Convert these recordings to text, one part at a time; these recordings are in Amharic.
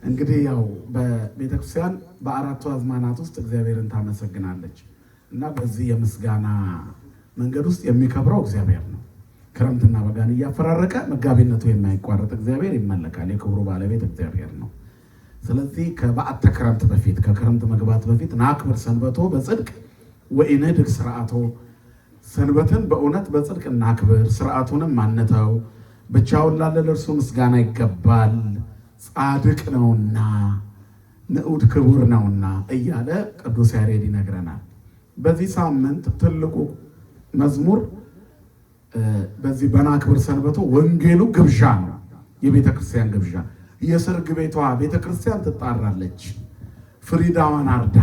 እንግዲህ ያው በቤተክርስቲያን በአራቱ አዝማናት ውስጥ እግዚአብሔርን ታመሰግናለች እና በዚህ የምስጋና መንገድ ውስጥ የሚከብረው እግዚአብሔር ነው። ክረምትና በጋን እያፈራረቀ መጋቢነቱ የማይቋረጥ እግዚአብሔር ይመለካል። የክብሩ ባለቤት እግዚአብሔር ነው። ስለዚህ ከበዓተ ክረምት በፊት ከክረምት መግባት በፊት ናክብር ሰንበቶ በጽድቅ ወኢንህድግ ስርዓቶ፣ ሰንበትን በእውነት በጽድቅ እናክብር፣ ስርዓቱንም ማንተው፣ ብቻውን ላለ ለእርሱ ምስጋና ይገባል፣ ጻድቅ ነውና ንዑድ ክቡር ነውና እያለ ቅዱስ ያሬድ ይነግረናል። በዚህ ሳምንት ትልቁ መዝሙር በዚህ በናክብር ሰንበቶ ወንጌሉ ግብዣ ነው። የቤተ ክርስቲያን ግብዣ። የሰርግ ቤቷ ቤተ ክርስቲያን ትጣራለች። ፍሪዳዋን አርዳ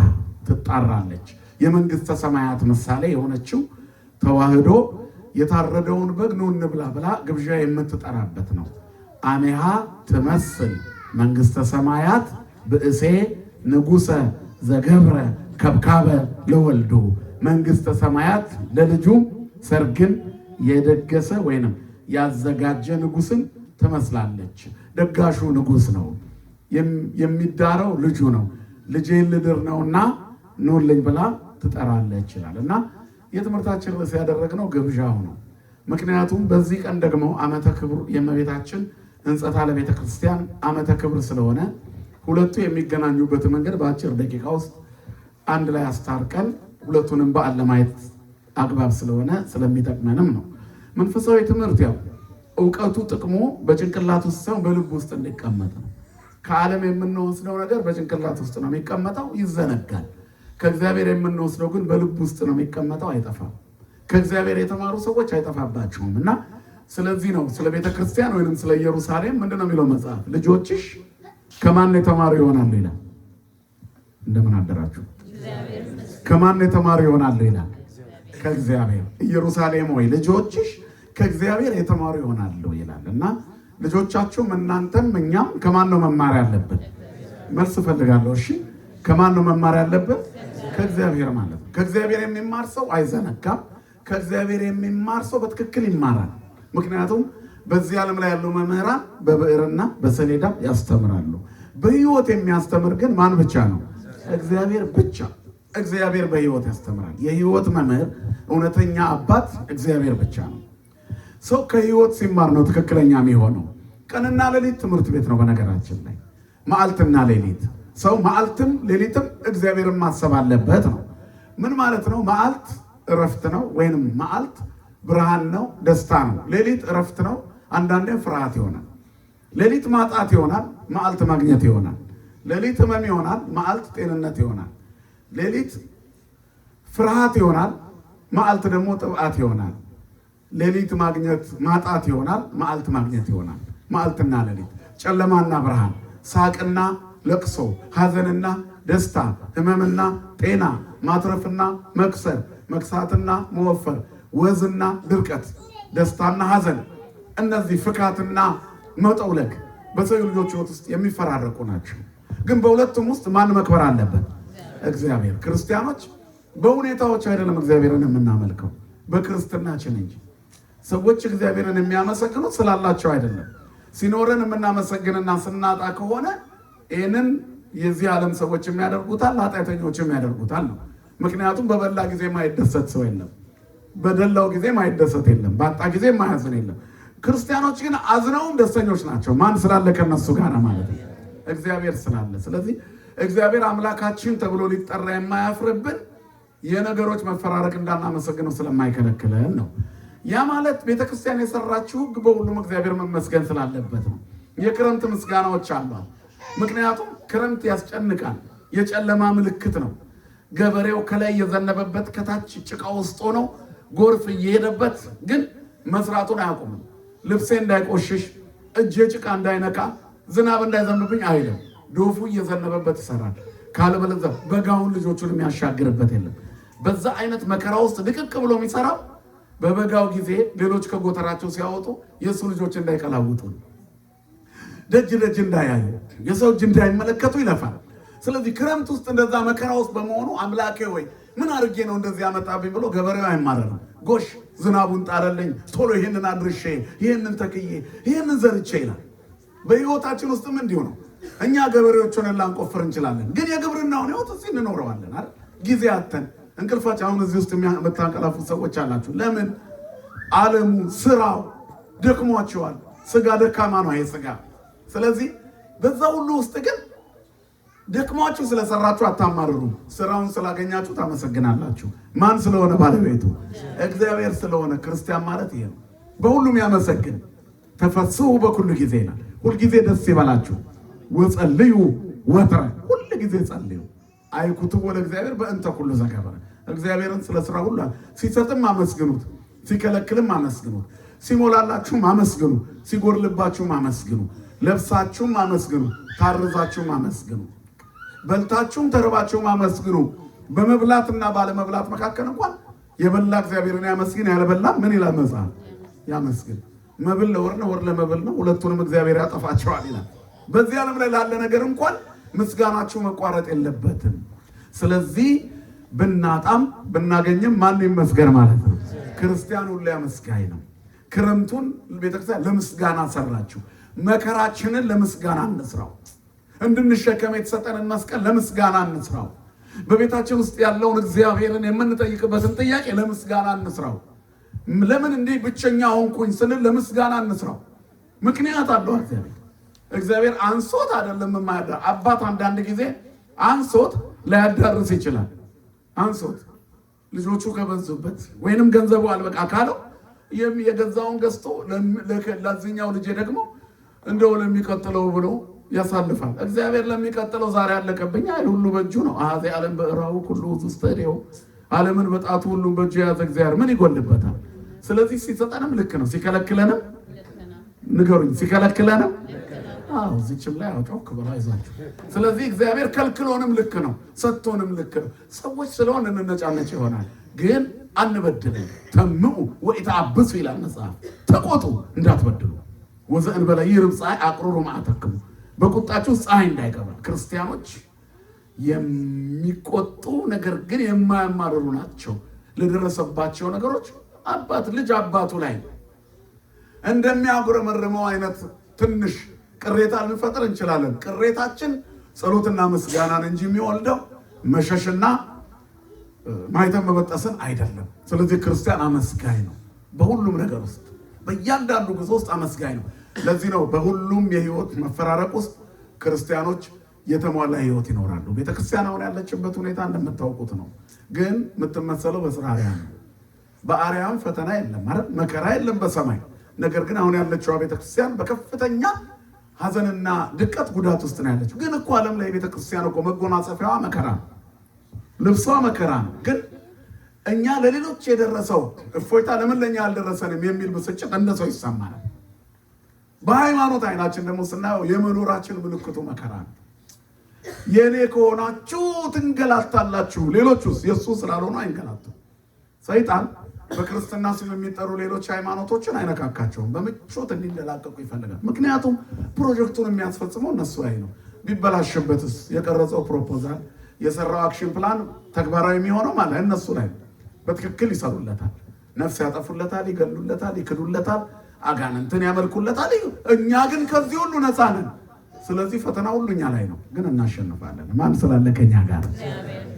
ትጣራለች። የመንግስተ ሰማያት ምሳሌ የሆነችው ተዋህዶ የታረደውን በግ ኑ እንብላ ብላ ግብዣ የምትጠራበት ነው። አሜሃ ትመስል መንግስተ ሰማያት ብእሴ ንጉሰ ዘገብረ ከብካበ ለወልዱ። መንግስተ ሰማያት ለልጁ ሰርግን የደገሰ ወይንም ያዘጋጀ ንጉስን ትመስላለች። ደጋሹ ንጉስ ነው፣ የሚዳረው ልጁ ነው። ልጄን ልድር ነውና ኑልኝ ብላ ትጠራለች ይላል እና የትምህርታችን ርዕስ ያደረግነው ግብዣው ነው። ምክንያቱም በዚህ ቀን ደግሞ ዓመተ ክብር የእመቤታችን ሕንጸታ ለቤተ ክርስቲያን ዓመተ ክብር ስለሆነ ሁለቱ የሚገናኙበት መንገድ በአጭር ደቂቃ ውስጥ አንድ ላይ አስታርቀን ሁለቱንም በዓል ለማየት አግባብ ስለሆነ ስለሚጠቅመንም ነው። መንፈሳዊ ትምህርት ያው እውቀቱ ጥቅሙ በጭንቅላት ውስጥ ሳይሆን በልብ ውስጥ እንዲቀመጥ ነው። ከዓለም የምንወስደው ነገር በጭንቅላት ውስጥ ነው የሚቀመጠው፣ ይዘነጋል። ከእግዚአብሔር የምንወስደው ግን በልብ ውስጥ ነው የሚቀመጠው፣ አይጠፋም። ከእግዚአብሔር የተማሩ ሰዎች አይጠፋባቸውም። እና ስለዚህ ነው ስለ ቤተ ክርስቲያን ወይንም ስለ ኢየሩሳሌም ምንድነው የሚለው መጽሐፍ? ልጆችሽ ከማን የተማሩ ይሆናሉ ይላል። እንደምን አደራችሁ? ከማን የተማሩ ይሆናሉ ይላል? ከእግዚአብሔር። ኢየሩሳሌም ሆይ ልጆችሽ ከእግዚአብሔር የተማሩ ይሆናሉ ይላል። እና ልጆቻችሁም እናንተም እኛም ከማን ነው መማር ያለብን? መልስ እፈልጋለሁ። እሺ ከማን ነው መማር ያለብን? ከእግዚአብሔር ማለት ነው። ከእግዚአብሔር የሚማር ሰው አይዘነጋም። ከእግዚአብሔር የሚማር ሰው በትክክል ይማራል። ምክንያቱም በዚህ ዓለም ላይ ያሉ መምህራን በብዕርና በሰሌዳ ያስተምራሉ። በሕይወት የሚያስተምር ግን ማን ብቻ ነው? እግዚአብሔር ብቻ። እግዚአብሔር በሕይወት ያስተምራል። የሕይወት መምህር እውነተኛ አባት እግዚአብሔር ብቻ ነው። ሰው ከሕይወት ሲማር ነው ትክክለኛ የሚሆነው። ቀንና ሌሊት ትምህርት ቤት ነው። በነገራችን ላይ መዓልትና ሌሊት ሰው መዓልትም ሌሊትም እግዚአብሔርን ማሰብ አለበት ነው። ምን ማለት ነው? መዓልት እረፍት ነው፣ ወይንም መዓልት ብርሃን ነው፣ ደስታ ነው። ሌሊት እረፍት ነው፣ አንዳንዴ ፍርሃት ይሆናል። ሌሊት ማጣት ይሆናል፣ መዓልት ማግኘት ይሆናል። ሌሊት ህመም ይሆናል፣ መዓልት ጤንነት ይሆናል። ሌሊት ፍርሃት ይሆናል፣ መዓልት ደግሞ ጥብዓት ይሆናል። ሌሊት ማግኘት ማጣት ይሆናል፣ መዓልት ማግኘት ይሆናል። መዓልትና ሌሊት፣ ጨለማና ብርሃን፣ ሳቅና ለቅሶ፣ ሐዘንና ደስታ፣ ህመምና ጤና፣ ማትረፍና መክሰር፣ መክሳትና መወፈር፣ ወዝና ድርቀት፣ ደስታና ሐዘን፣ እነዚህ ፍካትና መጠውለግ በሰው ልጆች ህይወት ውስጥ የሚፈራረቁ ናቸው። ግን በሁለቱም ውስጥ ማን መክበር አለበት? እግዚአብሔር። ክርስቲያኖች በሁኔታዎች አይደለም እግዚአብሔርን የምናመልከው፣ በክርስትናችን እንጂ። ሰዎች እግዚአብሔርን የሚያመሰግኑት ስላላቸው አይደለም። ሲኖረን የምናመሰግንና ስናጣ ከሆነ ይህንን የዚህ ዓለም ሰዎች የሚያደርጉታል፣ ኃጢአተኞች የሚያደርጉታል ነው። ምክንያቱም በበላ ጊዜ ማይደሰት ሰው የለም፣ በደላው ጊዜ ማይደሰት የለም፣ ባጣ ጊዜ ማያዝን የለም። ክርስቲያኖች ግን አዝነውም ደስተኞች ናቸው። ማን ስላለ? ከነሱ ጋር ማለት ነው፣ እግዚአብሔር ስላለ። ስለዚህ እግዚአብሔር አምላካችን ተብሎ ሊጠራ የማያፍርብን የነገሮች መፈራረቅ እንዳናመሰግነው ስለማይከለክለን ነው። ያ ማለት ቤተክርስቲያን የሰራችው ሕግ በሁሉም እግዚአብሔር መመስገን ስላለበት ነው። የክረምት ምስጋናዎች አሏል። ምክንያቱም ክረምት ያስጨንቃል፣ የጨለማ ምልክት ነው። ገበሬው ከላይ የዘነበበት ከታች ጭቃ ውስጥ ሆኖ ጎርፍ እየሄደበት ግን መስራቱን አያቆምም። ልብሴ እንዳይቆሽሽ፣ እጄ ጭቃ እንዳይነካ፣ ዝናብ እንዳይዘንብብኝ አይልም። ዶፉ እየዘነበበት ይሰራል። ካለበለዚያ በጋውን ልጆቹን የሚያሻግርበት የለም። በዛ አይነት መከራ ውስጥ ድቅቅ ብሎ የሚሰራው በበጋው ጊዜ ሌሎች ከጎተራቸው ሲያወጡ የእሱ ልጆች እንዳይቀላውጡ፣ ደጅ ደጅ እንዳያዩ፣ የሰው እጅ እንዳይመለከቱ ይለፋል። ስለዚህ ክረምት ውስጥ እንደዛ መከራ ውስጥ በመሆኑ አምላኬ ወይ ምን አድርጌ ነው እንደዚህ ያመጣብኝ ብሎ ገበሬው አይማረርም። ጎሽ ዝናቡን ጣለልኝ፣ ቶሎ ይህንን አድርሼ፣ ይህንን ተክዬ፣ ይህንን ዘርቼ ይላል። በሕይወታችን ውስጥም እንዲሁ ነው። እኛ ገበሬዎችን ላንቆፍር እንችላለን፣ ግን የግብርናውን ህይወት እዚህ እንኖረዋለን አይደል? ጊዜ አተን እንቅልፋችን አሁን እዚህ ውስጥ የምታንቀላፉ ሰዎች አላችሁ። ለምን? ዓለሙ ስራው ደክሟቸዋል። ስጋ ደካማ ነው ይሄ ስጋ። ስለዚህ በዛ ሁሉ ውስጥ ግን ደክሟችሁ ስለሰራችሁ አታማርሩ። ስራውን ስላገኛችሁ ታመሰግናላችሁ። ማን ስለሆነ? ባለቤቱ እግዚአብሔር ስለሆነ። ክርስቲያን ማለት ይሄ ነው። በሁሉም ያመሰግን። ተፈስሑ በኩሉ ጊዜ ይላል። ሁል ጊዜ ደስ ይበላችሁ። ወጸልዩ ወትረ፣ ሁል ጊዜ ጸልዩ። አይኩትቡ ለእግዚአብሔር በእንተ ኩሉ ዘገበረ። እግዚአብሔርን ስለ ስራ ሁሉ ሲሰጥም አመስግኑት፣ ሲከለክልም አመስግኑት፣ ሲሞላላችሁም አመስግኑ፣ ሲጎድልባችሁም አመስግኑ፣ ለብሳችሁም አመስግኑ፣ ታርዛችሁም አመስግኑ፣ በልታችሁም ተርባችሁም አመስግኑ። በመብላትና ባለመብላት መካከል እንኳን የበላ እግዚአብሔርን ያመስግን፣ ያለበላ ምን ይላል መጽሐፍ? ያመስግን። መብል ለወር ነው፣ ወር ለመብል ነው፣ ሁለቱንም እግዚአብሔር ያጠፋቸዋል ይላል። በዚህ ዓለም ላይ ላለ ነገር እንኳን ምስጋናችሁ መቋረጥ የለበትም። ስለዚህ ብናጣም ብናገኝም ማን ይመስገን ማለት ነው? ክርስቲያን ሁሉ አመስጋኝ ነው። ክረምቱን ቤተክርስቲያን ለምስጋና ሰራችሁ። መከራችንን ለምስጋና እንስራው። እንድንሸከም የተሰጠንን መስቀል ለምስጋና እንስራው። በቤታችን ውስጥ ያለውን እግዚአብሔርን የምንጠይቅበትን ጥያቄ ለምስጋና እንስራው። ለምን እንዲህ ብቸኛ ሆንኩኝ ስንል ለምስጋና እንስራው። ምክንያት አለው እግዚአብሔር አንሶት አይደለም የማያዳር አባት አንዳንድ ጊዜ አንሶት ላያዳርስ ይችላል። አንሶት ልጆቹ ከበዙበት ወይንም ገንዘቡ አልበቃ ካለው የገዛውን ገዝቶ ለዚህኛው ልጄ ደግሞ እንደው ለሚቀጥለው ብሎ ያሳልፋል። እግዚአብሔር ለሚቀጥለው ዛሬ አለቀብኝ አይደል? ሁሉ በእጁ ነው። አዜ ዓለም በእራው ሁሉ ውስጥው ዓለምን በጣቱ ሁሉ በእጁ የያዘ እግዚአብሔር ምን ይጎልበታል? ስለዚህ ሲሰጠንም ልክ ነው፣ ሲከለክለንም ንገሩኝ፣ ሲከለክለንም እዚችም ላይ አውጮክ ብላ ይዛችሁ። ስለዚህ እግዚአብሔር ከልክሎንም ልክ ነው፣ ሰጥቶንም ልክ ነው። ሰዎች ስለሆን እንነጫነጭ ይሆናል፣ ግን አንበድልም። ተምኡ ወኢተአብሱ ይላል መጽሐፍ። ተቆጡ እንዳትበድሉ። ወዘእንበለ ይርብ ፀሐይ አቅሩሩ መዓተክሙ፣ በቁጣችሁ ፀሐይ እንዳይገባ። ክርስቲያኖች የሚቆጡ ነገር ግን የማያማርሩ ናቸው። ለደረሰባቸው ነገሮች አባት ልጅ አባቱ ላይ እንደሚያጉረመርመው አይነት ትንሽ ቅሬታ ልንፈጥር እንችላለን። ቅሬታችን ጸሎትና ምስጋናን እንጂ የሚወልደው መሸሽና ማይተም መበጠስን አይደለም። ስለዚህ ክርስቲያን አመስጋኝ ነው። በሁሉም ነገር ውስጥ በእያንዳንዱ ጉዞ ውስጥ አመስጋኝ ነው። ለዚህ ነው በሁሉም የህይወት መፈራረቅ ውስጥ ክርስቲያኖች የተሟላ ህይወት ይኖራሉ። ቤተክርስቲያን አሁን ያለችበት ሁኔታ እንደምታውቁት ነው። ግን የምትመሰለው በስራ አርያም ነው። በአርያም ፈተና የለም ማለት መከራ የለም በሰማይ። ነገር ግን አሁን ያለችው ቤተክርስቲያን በከፍተኛ ሐዘንና ድቀት ጉዳት ውስጥ ነው ያለችው። ግን እኮ ዓለም ላይ ቤተክርስቲያን እኮ መጎናጸፊያዋ መከራ ነው፣ ልብሷ መከራ ነው። ግን እኛ ለሌሎች የደረሰው እፎይታ ለምን ለኛ አልደረሰንም የሚል ብስጭት እንደ ሰው ይሰማናል። በሃይማኖት አይናችን ደግሞ ስናየው የመኖራችን ምልክቱ መከራ ነው። የኔ ከሆናችሁ ትንገላታላችሁ፣ ሌሎቹስ የሱ ስላልሆኑ አይንገላቱ። ሰይጣን በክርስትና ስም የሚጠሩ ሌሎች ሃይማኖቶችን አይነካካቸውም። በምቾት እንዲለላቀቁ ይፈልጋል። ምክንያቱም ፕሮጀክቱን የሚያስፈጽመው እነሱ ላይ ነው። ቢበላሽበትስ የቀረጸው ፕሮፖዛል የሰራው አክሽን ፕላን ተግባራዊ የሚሆነው ማለት እነሱ ላይ በትክክል ይሰሩለታል። ነፍስ ያጠፉለታል፣ ይገሉለታል፣ ይክዱለታል፣ አጋንንትን ያመልኩለታል። እኛ ግን ከዚህ ሁሉ ነፃ ነን። ስለዚህ ፈተና ሁሉ እኛ ላይ ነው፣ ግን እናሸንፋለን። ማን ስላለ ከኛ ጋር?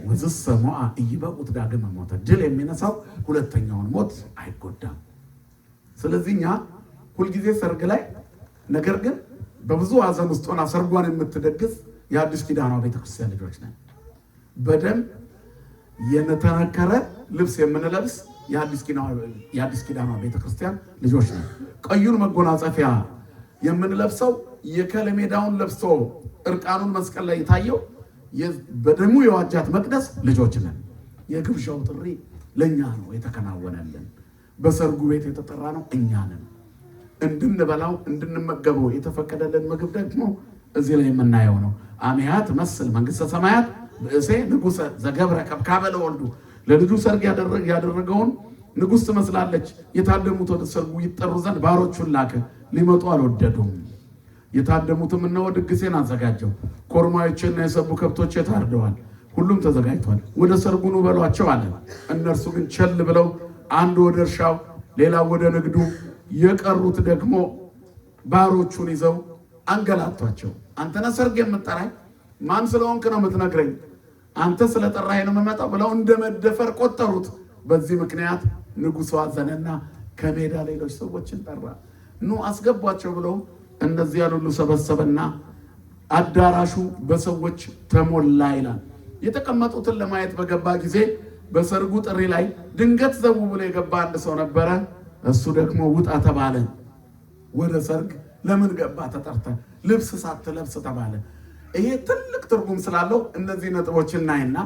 ወዝሰ ሞዐ ኢይበቁት ዳግመ ሞተ። ድል የሚነሳው ሁለተኛውን ሞት አይጎዳም። ስለዚህ እኛ ሁልጊዜ ሰርግ ላይ ነገር ግን በብዙ ሐዘን ውስጥ ሆና ሰርጓን የምትደግስ የአዲስ ኪዳኗ ቤተክርስቲያን ልጆች ነን። በደም የተነከረ ልብስ የምንለብስ የአዲስ ኪዳኗ ቤተክርስቲያን ልጆች ነን። ቀዩን መጎናጸፊያ የምንለብሰው የከለሜዳውን ለብሶ እርቃኑን መስቀል ላይ የታየው በደሙ የዋጃት መቅደስ ልጆች ነን። የግብዣው ጥሪ ለእኛ ነው የተከናወነልን። በሰርጉ ቤት የተጠራ ነው እኛ ነን። እንድንበላው እንድንመገበው የተፈቀደልን ምግብ ደግሞ እዚህ ላይ የምናየው ነው። አሜሃ ትመስል መንግሥተ ሰማያት ብእሴ ንጉሠ ዘገብረ ከብካበ ለወልዱ። ለልጁ ሰርግ ያደረገውን ንጉሥ ትመስላለች። የታደሙት ወደ ሰርጉ ይጠሩ ዘንድ ባሮቹን ላከ፣ ሊመጡ አልወደዱም። የታደሙትም እነሆ ድግሴን አዘጋጀው፣ ኮርማዎችና የሰቡ ከብቶች ታርደዋል፣ ሁሉም ተዘጋጅቷል፣ ወደ ሰርጉ ኑ በሏቸው አለ። እነርሱ ግን ቸል ብለው አንዱ ወደ እርሻው፣ ሌላው ወደ ንግዱ፣ የቀሩት ደግሞ ባሮቹን ይዘው አንገላቷቸው። አንተ ነህ ሰርግ የምትጠራኝ? ማን ስለሆንክ ነው የምትነግረኝ? አንተ ስለጠራኸኝ ነው የምመጣው ብለው እንደመደፈር ቆጠሩት። በዚህ ምክንያት ንጉሡ አዘነና ከሜዳ ሌሎች ሰዎችን ጠራ። ኑ አስገቧቸው ብለው እነዚህ ያሉሉ ሰበሰበና አዳራሹ በሰዎች ተሞላ ይላል። የተቀመጡትን ለማየት በገባ ጊዜ በሰርጉ ጥሪ ላይ ድንገት ዘው ብሎ የገባ አንድ ሰው ነበረ። እሱ ደግሞ ውጣ ተባለ። ወደ ሰርግ ለምን ገባ ተጠርተ? ልብስ ሳትለብስ ተባለ። ይሄ ትልቅ ትርጉም ስላለው እነዚህ ነጥቦች እናይና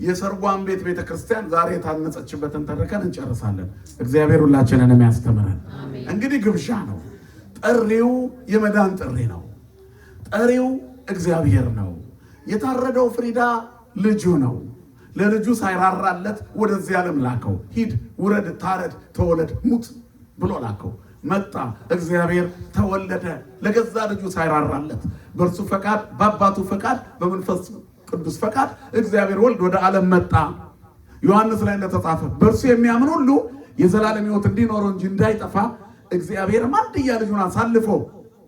የሰርጓን ቤተክርስቲያን ዛሬ የታነጸችበትን ተርከን እንጨርሳለን። እግዚአብሔር ሁላችንንም ያስተምረን። እንግዲህ ግብዣ ነው። ጥሪው የመዳን ጥሪ ነው። ጠሪው እግዚአብሔር ነው። የታረደው ፍሪዳ ልጁ ነው። ለልጁ ሳይራራለት ወደዚህ ዓለም ላከው። ሂድ፣ ውረድ፣ ታረድ፣ ተወለድ፣ ሙት ብሎ ላከው። መጣ። እግዚአብሔር ተወለደ። ለገዛ ልጁ ሳይራራለት በእርሱ ፈቃድ፣ በአባቱ ፈቃድ፣ በመንፈስ ቅዱስ ፈቃድ እግዚአብሔር ወልድ ወደ ዓለም መጣ። ዮሐንስ ላይ እንደተጻፈ በእርሱ የሚያምን ሁሉ የዘላለም ሕይወት እንዲኖረው እንጂ እንዳይጠፋ እግዚአብሔር አንድያ ልጁን አሳልፎ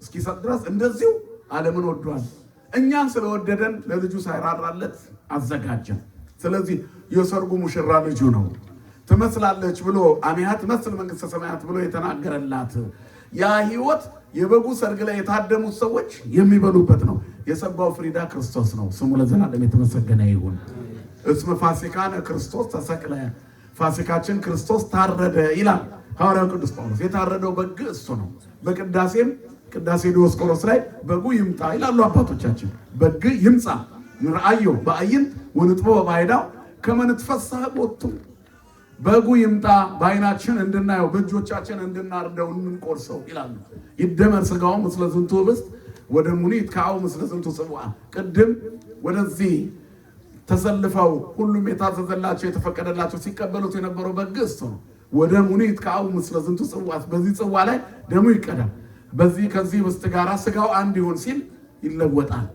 እስኪሰጥ ድረስ እንደዚሁ ዓለምን ወዷል። እኛን ስለወደደን ለልጁ ሳይራራለት አዘጋጀን። ስለዚህ የሰርጉ ሙሽራ ልጁ ነው። ትመስላለች ብሎ አሚሃ ትመስል መንግሥተ ሰማያት ብሎ የተናገረላት ያ ሕይወት የበጉ ሰርግ ላይ የታደሙት ሰዎች የሚበሉበት ነው። የሰባው ፍሪዳ ክርስቶስ ነው። ስሙ ለዘላለም የተመሰገነ ይሁን። እስመ ፋሲካነ ክርስቶስ ተሰቅለ፣ ፋሲካችን ክርስቶስ ታረደ ይላል ሐዋርያው ቅዱስ ጳውሎስ። የታረደው በግ እሱ ነው። በቅዳሴም ቅዳሴ ዲዮስቆሮስ ላይ በጉ ይምጣ ይላሉ አባቶቻችን። በግ ይምጣ ንርአዮ በአይንት ወንጥቦ በባይዳው ከመንትፈሳህ ቦቱ፣ በጉ ይምጣ በአይናችን እንድናየው በእጆቻችን እንድናርደው እንቆርሰው ይላሉ። ይደመር ስጋው ምስለ ዝንቱ ህብስት ወደሙኒ ይትካው ምስለ ዝንቱ ጽዋ። ቅድም ወደዚህ ተሰልፈው ሁሉም የታዘዘላቸው የተፈቀደላቸው ሲቀበሉት የነበረው በግ እሱ ነው። ወደሙኒ ይትካው ምስለ ዝንቱ ጽዋ፣ በዚህ ጽዋ ላይ ደሙ ይቀዳል። በዚህ ከዚህ ህብስት ጋራ ስጋው አንድ ይሁን ሲል ይለወጣል።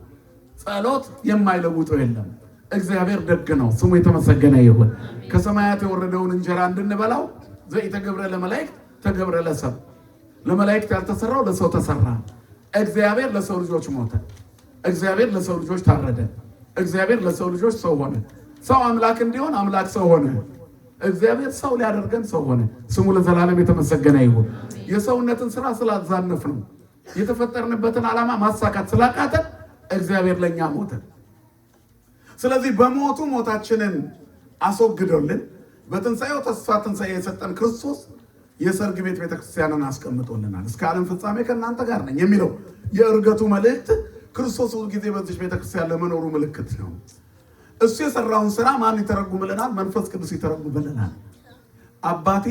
ጸሎት የማይለውጠው የለም። እግዚአብሔር ደግ ነው። ስሙ የተመሰገነ ይሁን። ከሰማያት የወረደውን እንጀራ እንድንበላው ዘኢተገብረ ለመላእክት ተገብረ ለሰብ፣ ለመላእክት ያልተሰራው ለሰው ተሰራ። እግዚአብሔር ለሰው ልጆች ሞተ። እግዚአብሔር ለሰው ልጆች ታረደ። እግዚአብሔር ለሰው ልጆች ሰው ሆነ። ሰው አምላክ እንዲሆን አምላክ ሰው ሆነ። እግዚአብሔር ሰው ሊያደርገን ሰው ሆነ። ስሙ ለዘላለም የተመሰገነ ይሁን። የሰውነትን ስራ ስላዛነፍ ነው፣ የተፈጠርንበትን ዓላማ ማሳካት ስላቃተን እግዚአብሔር ለኛ ሞተ። ስለዚህ በሞቱ ሞታችንን አስወግዶልን በትንሣኤው ተስፋ ትንሣኤ የሰጠን ክርስቶስ የሰርግ ቤተክርስቲያንን አስቀምጦልናል። እስከ ዓለም ፍጻሜ ከእናንተ ጋር ነኝ የሚለው የእርገቱ መልእክት ክርስቶስ ሁል ጊዜ በዚህ ቤተክርስቲያን ለመኖሩ ምልክት ነው። እሱ የሰራውን ስራ ማን ይተረጉምልናል? መንፈስ ቅዱስ ይተረጉምልናል። አባቴ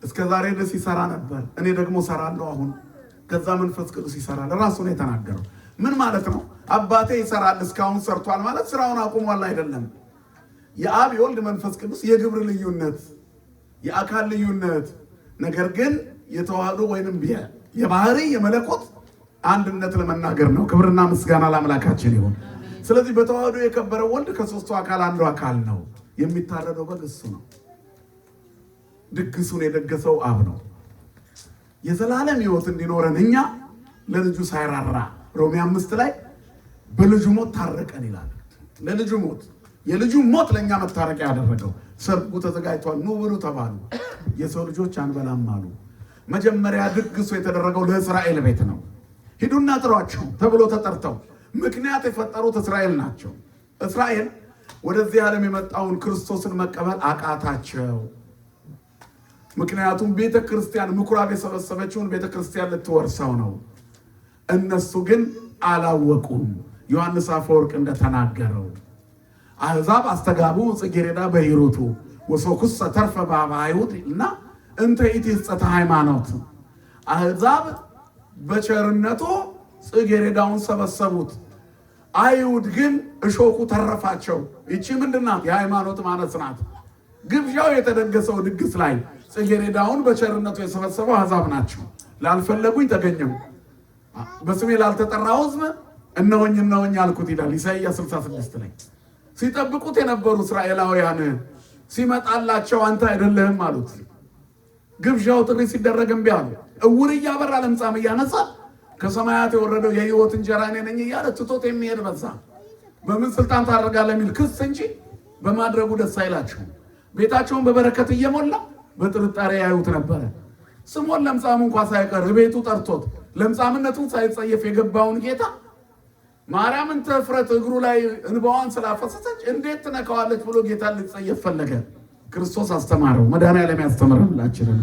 እስከ ዛሬ ድረስ ይሰራ ነበር፣ እኔ ደግሞ ሰራለሁ አሁን። ከዛ መንፈስ ቅዱስ ይሰራል። ራሱ ነው የተናገረው። ምን ማለት ነው? አባቴ ይሰራል እስካሁን ሰርቷል ማለት ስራውን አቁሟል አይደለም። የአብ የወልድ መንፈስ ቅዱስ የግብር ልዩነት፣ የአካል ልዩነት፣ ነገር ግን የተዋህዶ ወይንም የባህሪ የመለኮት አንድነት ለመናገር ነው። ክብርና ምስጋና ለአምላካችን ይሁን። ስለዚህ በተዋህዶ የከበረው ወልድ ከሶስቱ አካል አንዱ አካል ነው። የሚታረደው በግ እሱ ነው። ድግሱን የደገሰው አብ ነው። የዘላለም ሕይወት እንዲኖረን እኛ ለልጁ ሳይራራ ሮሜ 5 ላይ በልጁ ሞት ታረቀን ይላል። ለልጁ ሞት፣ የልጁ ሞት ለእኛ መታረቂያ ያደረገው። ሰርጉ ተዘጋጅቷል፣ ኑ ብሉ ተባሉ። የሰው ልጆች አንበላም አሉ። መጀመሪያ ድግሱ የተደረገው ለእስራኤል ቤት ነው። ሂዱና ጥሯቸው ተብሎ ተጠርተው ምክንያት የፈጠሩት እስራኤል ናቸው። እስራኤል ወደዚህ ዓለም የመጣውን ክርስቶስን መቀበል አቃታቸው። ምክንያቱም ቤተ ክርስቲያን ምኩራብ የሰበሰበችውን ቤተ ክርስቲያን ልትወርሰው ነው። እነሱ ግን አላወቁም። ዮሐንስ አፈወርቅ እንደተናገረው አሕዛብ አስተጋቡ ጽጌረዳ በሂሩቱ ወሶኩሰ ተርፈ በኀበ አይሁድ እና እንተ ኢትጸተ ሃይማኖት። አሕዛብ በቸርነቱ ጽጌረዳውን ሰበሰቡት፣ አይሁድ ግን እሾኩ ተረፋቸው። ይቺ ምንድናት? የሃይማኖት ማነስ ናት። ግብዣው የተደገሰው ድግስ ላይ ጽጌረዳውን በቸርነቱ የሰበሰበው አሕዛብ ናቸው። ላልፈለጉኝ ተገኘው፣ በስሜ ላልተጠራው ሕዝብ እነሆኝ እነሆኝ አልኩት ይላል ኢሳይያስ 66 ላይ። ሲጠብቁት የነበሩ እስራኤላውያን ሲመጣላቸው አንተ አይደለህም አሉት። ግብዣው ጥሪ ሲደረግ እምቢ አሉ። እውር እያበራ ለምጻም እያነሳ ከሰማያት የወረደው የሕይወት እንጀራ እኔ ነኝ እያለ ትቶት የሚሄድ በዛ በምን ስልጣን ታደርጋለህ የሚል ክስ እንጂ በማድረጉ ደስ አይላችሁም። ቤታቸውን በበረከት እየሞላ በጥርጣሬ ያዩት ነበረ። ስምዖን ለምጻሙ እንኳን ሳይቀር ቤቱ ጠርቶት ለምጻምነቱን ሳይጸየፍ የገባውን ጌታ ማርያምን ተፍረት እግሩ ላይ እንባዋን ስላፈሰሰች እንዴት ትነካዋለች ብሎ ጌታ ሊጸየፍ ፈለገ። ክርስቶስ አስተማረው። መድኃኒዓለም ያስተምረላችንን።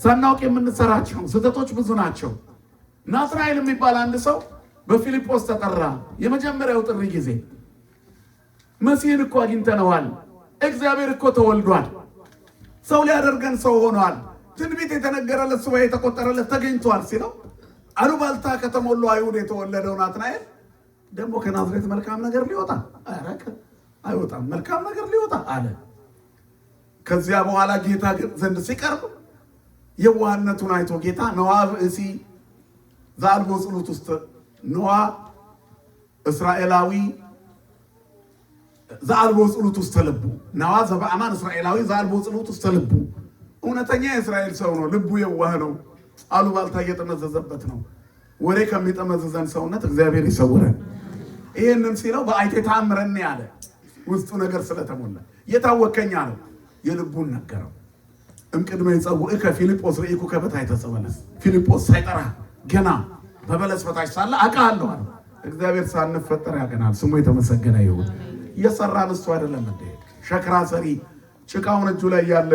ሳናውቅ የምንሰራቸው ስህተቶች ብዙ ናቸው። ናትናኤል የሚባል አንድ ሰው በፊልጶስ ተጠራ። የመጀመሪያው ጥሪ ጊዜ መሲህን እኮ አግኝተነዋል፣ እግዚአብሔር እኮ ተወልዷል፣ ሰው ሊያደርገን ሰው ሆኗል፣ ትንቢት የተነገረለት ሱባኤ የተቆጠረለት ተገኝቷል ሲለው አሉባልታ ከተሞሉ አይሁድ የተወለደው ናትናኤል ደግሞ ከናዝሬት መልካም ነገር ሊወጣ አይወጣም መልካም ነገር ሊወጣ አለ። ከዚያ በኋላ ጌታ ዘንድ ሲቀርብ የዋህነቱን አይቶ ጌታ ነዋ ብእሲ ዘአልቦ ጽሉት ውስጥ ነዋ እስራኤላዊ ዘአልቦ ጽሉት ውስጥ ልቡ ነዋ ዘበአማን እስራኤላዊ ዘአልቦ ጽሉት ውስጥ ልቡ እውነተኛ የእስራኤል ሰው ነው፣ ልቡ የዋህ ነው፣ አሉባልታ እየጠመዘዘበት ነው። ወሬ ከሚጠመዘዘን ሰውነት እግዚአብሔር ይሰውረን። ይህንን ሲለው በአይቴ ታምረን ያለ ውስጡ ነገር ስለተሞላ የታወከኝ አለው። የልቡን ነገረው። እምቅድመ ይጸውዕከ ፊልጶስ ርኢኩ ከበታሕተ በለስ ፊልጶስ ሳይጠራ ገና በበለስ በታች ሳለ አውቃለሁ አለ። እግዚአብሔር ሳንፈጠር ያውቀናል። ስሙ የተመሰገነ ይሁን። እየሰራን እሱ አይደለም እንዴ? ሸክራ ሰሪ ጭቃውን እጁ ላይ ያለ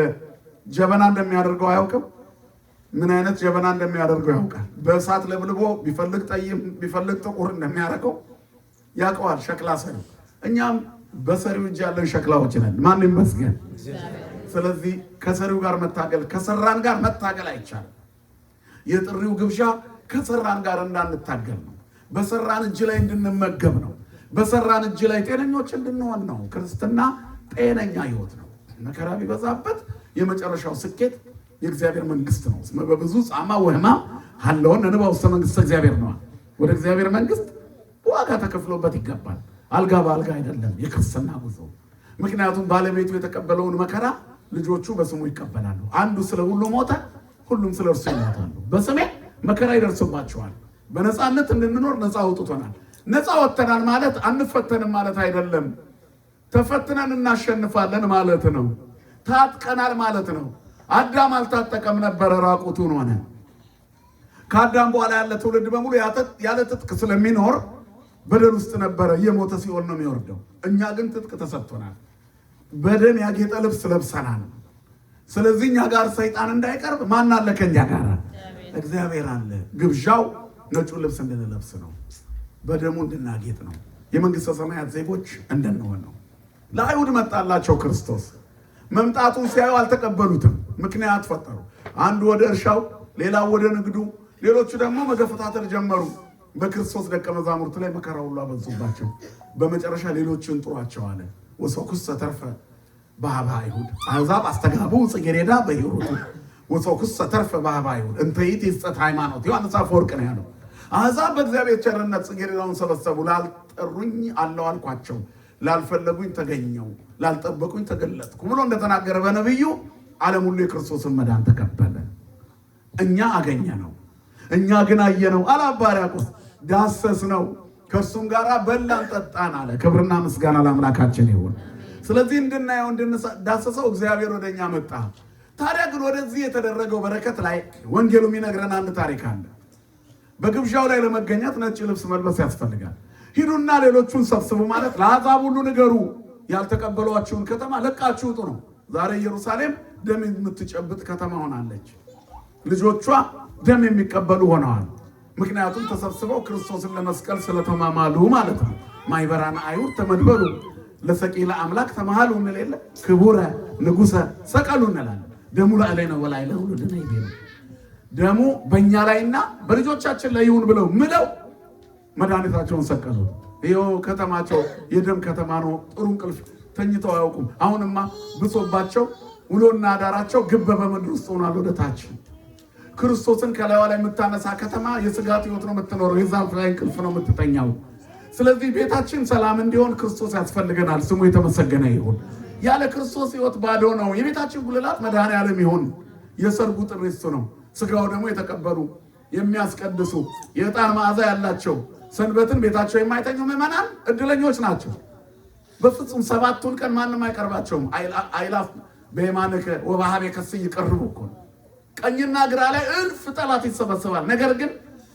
ጀበና እንደሚያደርገው አያውቅም? ምን አይነት ጀበና እንደሚያደርገው ያውቃል። በእሳት ለብልቦ ቢፈልግ ጠይም ቢፈልግ ጥቁር እንደሚያደርገው ያውቀዋል ሸክላ ሰሪ። እኛም በሰሪው እጅ ያለን ሸክላዎች ነን። ማን ይመስገን። ስለዚህ ከሰሪው ጋር መታገል ከሰራን ጋር መታገል አይቻልም። የጥሪው ግብዣ ከሰራን ጋር እንዳንታገል ነው። በሰራን እጅ ላይ እንድንመገብ ነው። በሰራን እጅ ላይ ጤነኞች እንድንሆን ነው። ክርስትና ጤነኛ ህይወት ነው። መከራ ቢበዛበት የመጨረሻው ስኬት የእግዚአብሔር መንግስት ነው። በብዙ ጻማ ወህማ ሀለውን እንባ ውስተ መንግስት እግዚአብሔር ነው። ወደ እግዚአብሔር መንግስት ዋጋ ተከፍሎበት ይገባል። አልጋ በአልጋ አይደለም የክርስትና ጉዞ። ምክንያቱም ባለቤቱ የተቀበለውን መከራ ልጆቹ በስሙ ይቀበላሉ። አንዱ ስለ ሁሉ ሞተ፣ ሁሉም ስለ እርሱ ይሞታሉ። በስሜ መከራ ይደርስባቸዋል። በነፃነት እንድንኖር ነፃ አውጥቶናል። ነፃ ወጥተናል ማለት አንፈተንም ማለት አይደለም። ተፈትነን እናሸንፋለን ማለት ነው። ታጥቀናል ማለት ነው። አዳም አልታጠቀም ነበረ፣ ራቁቱን ሆነ። ከአዳም በኋላ ያለ ትውልድ በሙሉ ያለ ትጥቅ ስለሚኖር በደል ውስጥ ነበረ። የሞተ ሲኦል ነው የሚወርደው። እኛ ግን ትጥቅ ተሰጥቶናል። በደም ያጌጠ ልብስ ለብሰናል። ስለዚህ እኛ ጋር ሰይጣን እንዳይቀርብ ማን አለ? ከኛ ጋር እግዚአብሔር አለ። ግብዣው ነጩን ልብስ እንድንለብስ ነው። በደሙ እንድናጌጥ ነው። የመንግስተ ሰማያት ዜጎች እንድንሆን ነው። ለአይሁድ መጣላቸው ክርስቶስ። መምጣቱን ሲያዩ አልተቀበሉትም። ምክንያት ፈጠሩ። አንዱ ወደ እርሻው፣ ሌላው ወደ ንግዱ፣ ሌሎቹ ደግሞ መገፈታተር ጀመሩ። በክርስቶስ ደቀ መዛሙርት ላይ መከራ ሁሉ አበዙባቸው። በመጨረሻ ሌሎችን ጥሯቸው አለ። ወሰኩሰ ተርፈ በኀበ አይሁድ አሕዛብ አስተጋቡ ጽጌረዳ በሂሩቱ ወሰኩሰ ተርፈ በኀበ አይሁድ እንተ ይእቲ ይስጠት ሃይማኖት። ዮሐንስ አፈወርቅ ነው ያለው። አሕዛብ በእግዚአብሔር ቸርነት ጽጌረዳውን ሰበሰቡ። ላልጠሩኝ አለው አልኳቸው፣ ላልፈለጉኝ ተገኘው፣ ላልጠበቁኝ ተገለጥኩ ብሎ እንደተናገረ በነቢዩ ዓለም ሁሉ የክርስቶስን መዳን ተቀበለ። እኛ አገኘ ነው፣ እኛ ግን አየነው አለ አባ ሕርያቆስ። ዳሰስ ነው፣ ከእርሱም ጋር በላን ጠጣን አለ። ክብርና ምስጋና ለአምላካችን ይሁን። ስለዚህ እንድናየው እንድንዳሰሰው እግዚአብሔር ወደኛ መጣ። ታዲያ ግን ወደዚህ የተደረገው በረከት ላይ ወንጌሉ የሚነግረን አንድ ታሪክ አለ። በግብዣው ላይ ለመገኘት ነጭ ልብስ መልበስ ያስፈልጋል። ሂዱና ሌሎቹን ሰብስቡ ማለት ለአሕዛብ ሁሉ ንገሩ፣ ያልተቀበሏችሁን ከተማ ለቃችሁ ውጡ ነው። ዛሬ ኢየሩሳሌም ደም የምትጨብጥ ከተማ ሆናለች። ልጆቿ ደም የሚቀበሉ ሆነዋል። ምክንያቱም ተሰብስበው ክርስቶስን ለመስቀል ስለተማማሉ ማለት ነው። ማይበራን አይሁድ ተመድበሉ ለሰቂለ አምላክ ተማሃሉ እንለለ ክቡረ ንጉሰ ሰቀሉ እንላለን። ደሙ ለዓለይነ ወላዕለ ውሉድነ ይቤሉ ደሙ በእኛ ላይና በልጆቻችን ላይ ይሁን ብለው ምለው መድኃኒታቸውን ሰቀሉ። ይኸው ከተማቸው የደም ከተማ ነው። ጥሩ እንቅልፍ ተኝተው አያውቁም። አሁንማ ብሶባቸው ውሎና አዳራቸው ግበ በምድር ውስጥ ሆኗል። ወደ ታች ክርስቶስን ከላይዋ ላይ የምታነሳ ከተማ የስጋት ህይወት ነው የምትኖረው። የዛፍ ላይ እንቅልፍ ነው የምትተኛው። ስለዚህ ቤታችን ሰላም እንዲሆን ክርስቶስ ያስፈልገናል። ስሙ የተመሰገነ ይሁን። ያለ ክርስቶስ ህይወት ባዶ ነው። የቤታችን ጉልላት መድኃኔዓለም ይሁን። የሰርጉ ጥሪ እሱ ነው። ስጋው ደግሞ የተቀበሉ የሚያስቀድሱ የዕጣን መዓዛ ያላቸው ሰንበትን ቤታቸው የማይተኙ ምዕመናን እድለኞች ናቸው። በፍጹም 7ቱን ቀን ማንም አይቀርባቸውም። አይላፍ በየማንከ ወበኀቤከ ይቀርቡ እኮ ቀኝና ግራ ላይ እልፍ ጠላት ይሰበሰባል። ነገር ግን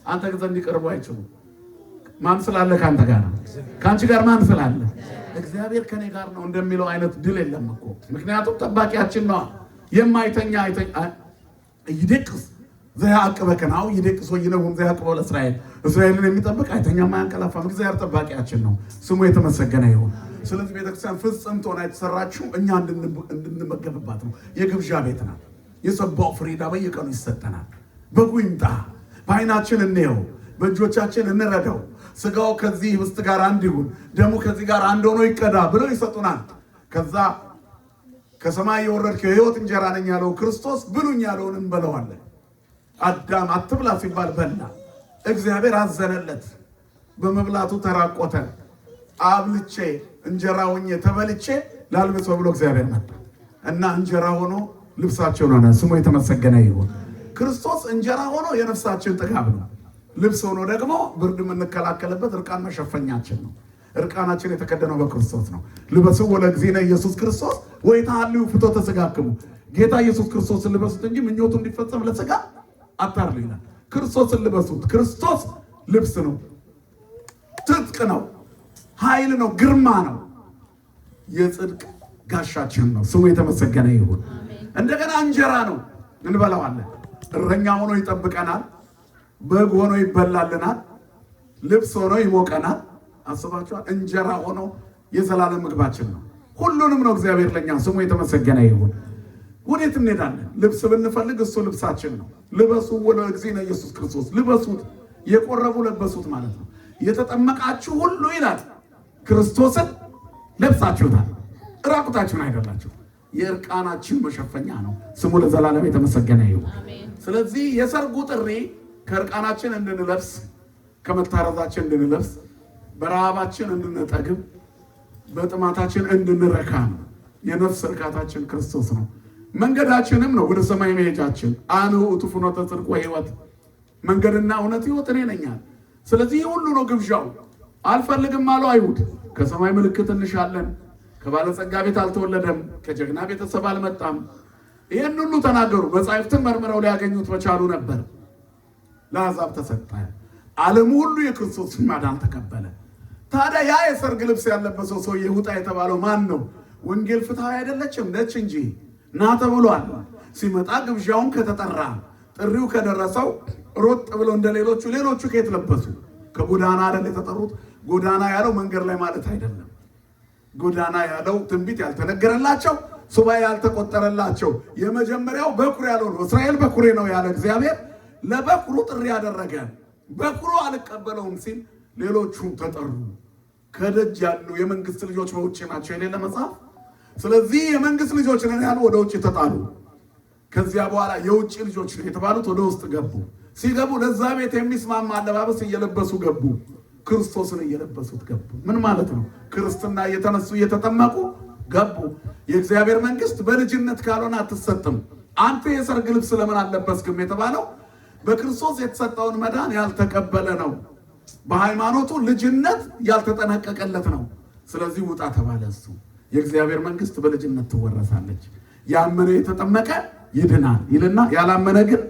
አንተ ዘንድ ሊቀርቡ አይችሉም። ማን ስላለ ካንተ ጋር ነው? ካንቺ ጋር ማን ስላለ? እግዚአብሔር ከኔ ጋር ነው እንደሚለው አይነት ድል የለም እኮ። ምክንያቱም ጠባቂያችን ነው። የማይተኛ ይደቅስ ዘያዕቅበከናው ይደቅስ ወይነውም ዘያዕቅበው ለእስራኤል እስራኤልን የሚጠብቅ አይተኛም አያንቀላፋም። እግዚአብሔር ጠባቂያችን ነው። ስሙ የተመሰገነ ይሁን። ስለዚህ ቤተክርስቲያን ፍጽምት ሆና የተሰራችው እኛ እንድንመገብባት ነው። የግብዣ ቤት ናት። የሰባው ፍሪዳ በየቀኑ ይሰጠናል። በጉ ይምጣ፣ በዓይናችን እንየው፣ በእጆቻችን እንረዳው። ስጋው ከዚህ ህብስት ጋር አንድ ይሁን፣ ደሙ ከዚህ ጋር አንድ ሆኖ ይቀዳ ብለው ይሰጡናል። ከዛ ከሰማይ የወረድከው የሕይወት እንጀራ ነኝ ያለው ክርስቶስ ብሉኝ ያለውን እንበለዋለን። አዳም አትብላ ሲባል በላ። እግዚአብሔር አዘነለት፣ በመብላቱ ተራቆተ። አብልቼ እንጀራ ሆኜ ተበልቼ ላልብሰው ብሎ እግዚአብሔር መጣ እና እንጀራ ሆኖ ልብሳችን ሆነ። ስሙ የተመሰገነ ይሁን። ክርስቶስ እንጀራ ሆኖ የነፍሳችን ጥጋብ ነው። ልብስ ሆኖ ደግሞ ብርድ የምንከላከልበት እርቃን መሸፈኛችን ነው። እርቃናችን የተከደነው በክርስቶስ ነው። ልበስዎ ለእግዚእነ ኢየሱስ ክርስቶስ ወይትሐልዩ ፍትወተ ሥጋክሙ። ጌታ ኢየሱስ ክርስቶስን ልበሱት እንጂ ምኞቱ እንዲፈጸም ለሥጋ አታርሉ ይላል። ክርስቶስን ልበሱት። ክርስቶስ ልብስ ነው፣ ትጥቅ ነው፣ ኃይል ነው፣ ግርማ ነው፣ የጽድቅ ጋሻችን ነው። ስሙ የተመሰገነ ይሁን። እንደገና እንጀራ ነው፣ እንበላዋለን። እረኛ ሆኖ ይጠብቀናል። በግ ሆኖ ይበላልናል። ልብስ ሆኖ ይሞቀናል። አስባችኋል? እንጀራ ሆኖ የዘላለም ምግባችን ነው። ሁሉንም ነው እግዚአብሔር ለኛ። ስሙ የተመሰገነ ይሁን። ወዴት እንሄዳለን? ልብስ ብንፈልግ እሱ ልብሳችን ነው። ልበሱ ለእግዚእነ ኢየሱስ ክርስቶስ። ልበሱት፣ የቆረቡ ለበሱት ማለት ነው። የተጠመቃችሁ ሁሉ ይላል ክርስቶስን ለብሳችሁታል። ራቁታችሁን አይደላችሁ። የእርቃናችን መሸፈኛ ነው። ስሙ ለዘላለም የተመሰገነ ይሁን። ስለዚህ የሰርጉ ጥሪ ከእርቃናችን እንድንለብስ፣ ከመታረዛችን እንድንለብስ፣ በረሃባችን እንድንጠግብ፣ በጥማታችን እንድንረካ ነው። የነፍስ እርካታችን ክርስቶስ ነው። መንገዳችንም ነው ወደ ሰማይ መሄጃችን። አነ ውእቱ ፍኖተ ጽድቅ ወሕይወት፣ መንገድና እውነት ሕይወት እኔ ነኝ። ስለዚህ ሁሉ ነው ግብዣው። አልፈልግም አሉ አይሁድ። ከሰማይ ምልክት እንሻለን። ከባለጸጋ ቤት አልተወለደም፣ ከጀግና ቤተሰብ አልመጣም። ይህን ሁሉ ተናገሩ። መጻሕፍትን መርምረው ሊያገኙት በቻሉ ነበር። ለአሕዛብ ተሰጠ። ዓለም ሁሉ የክርስቶስን ማዳን ተቀበለ። ታዲያ ያ የሰርግ ልብስ ያለበሰው ሰውዬ ውጣ የተባለው ማን ነው? ወንጌል ፍትሐዊ አይደለችም? ነች እንጂ ና ተብሏል። ሲመጣ ግብዣውን ከተጠራ ጥሪው ከደረሰው ሮጥ ብለው እንደ ሌሎቹ ከየት ለበሱ? ከጎዳና አይደል የተጠሩት? ጎዳና ያለው መንገድ ላይ ማለት አይደለም። ጎዳና ያለው ትንቢት ያልተነገረላቸው፣ ሱባኤ ያልተቆጠረላቸው፣ የመጀመሪያው በኩር ያለው ነው። እስራኤል በኩሬ ነው ያለ እግዚአብሔር ለበኩሩ ጥሪ ያደረገ። በኩሩ አልቀበለውም ሲል ሌሎቹም ተጠሩ። ከደጅ ያሉ የመንግስት ልጆች በውጭ ናቸው የሌለ መጽሐፍ። ስለዚህ የመንግስት ልጆች ነን ያሉ ወደ ውጭ ተጣሉ። ከዚያ በኋላ የውጭ ልጆች የተባሉት ወደ ውስጥ ገቡ። ሲገቡ ለዛ ቤት የሚስማማ አለባበስ እየለበሱ ገቡ። ክርስቶስን እየለበሱት ገቡ። ምን ማለት ነው? ክርስትና እየተነሱ እየተጠመቁ ገቡ። የእግዚአብሔር መንግስት በልጅነት ካልሆነ አትሰጥም። አንተ የሰርግ ልብስ ለምን አልለበስክም የተባለው በክርስቶስ የተሰጠውን መዳን ያልተቀበለ ነው። በሃይማኖቱ ልጅነት ያልተጠነቀቀለት ነው። ስለዚህ ውጣ ተባለ። እሱ የእግዚአብሔር መንግስት በልጅነት ትወረሳለች። ያመነ የተጠመቀ ይድናል ይልና ያላመነ ግን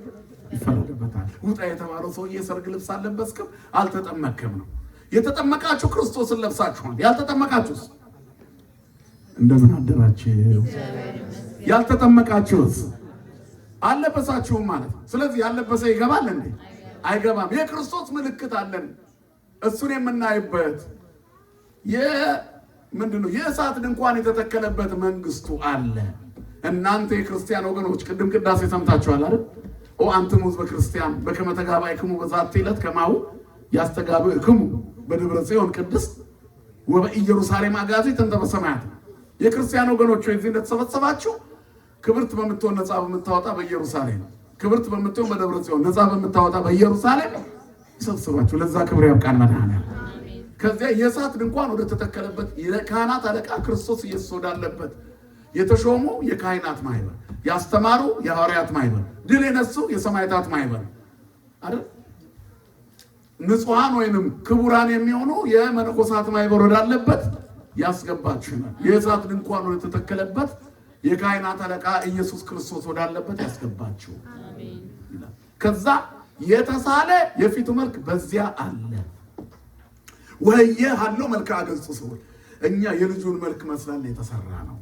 ይፈረድበታል። ውጣ የተባለው ሰውዬ የሰርግ ልብስ አልለበስክም፣ አልተጠመቅም ነው። የተጠመቃችሁ ክርስቶስን ለብሳችኋል። ያልተጠመቃችሁስ እንደምን አደራችሁ? ያልተጠመቃችሁስ አልለበሳችሁም ማለት ነው። ስለዚህ ያልለበሰ ይገባል እንዴ? አይገባም። የክርስቶስ ምልክት አለን፣ እሱን የምናይበት ምንድነው? የእሳት ድንኳን የተተከለበት መንግስቱ አለ። እናንተ የክርስቲያን ወገኖች ቅድም ቅዳሴ ሰምታችኋል አይደል? ኦ አንትሙ ሕዝበ ክርስቲያን በከመ ተጋባእክሙ በዛቲ ዕለት ከማሁ ያስተጋብእክሙ በደብረ ጽዮን ቅድስት ወበኢየሩሳሌም አጋዚት እንተ በሰማያት። የክርስቲያን ወገኖች እዚህ እንደተሰበሰባችሁ ክብርት በምትሆን ነፃ በምታወጣ በኢየሩሳሌም፣ ክብርት በምትሆን በደብረ ጽዮን ነፃ በምታወጣ በኢየሩሳሌም ይሰብስባችሁ። ለዛ ክብር ያብቃን መድኃኒዓለም። ከዚያ የእሳት ድንኳን ወደ ተተከለበት የካህናት አለቃ ክርስቶስ ኢየሱስ ወዳለበት የተሾሙ የካህናት ማህበር፣ ያስተማሩ የሐዋርያት ማህበር፣ ድል የነሱ የሰማዕታት ማህበር አይደል? ንጹሃን ወይንም ክቡራን የሚሆኑ የመነኮሳት ማይበር ወዳለበት ያስገባችኋል። የእሳት ድንኳን ወደ ተተከለበት የካህናት አለቃ ኢየሱስ ክርስቶስ ወዳለበት ያስገባችሁ። አሜን። ከዛ የተሳለ የፊቱ መልክ በዚያ አለ። ወየ ሀሎ መልክዓ ገጹ ሰው እኛ የልጁን መልክ መስለን የተሰራ ነው።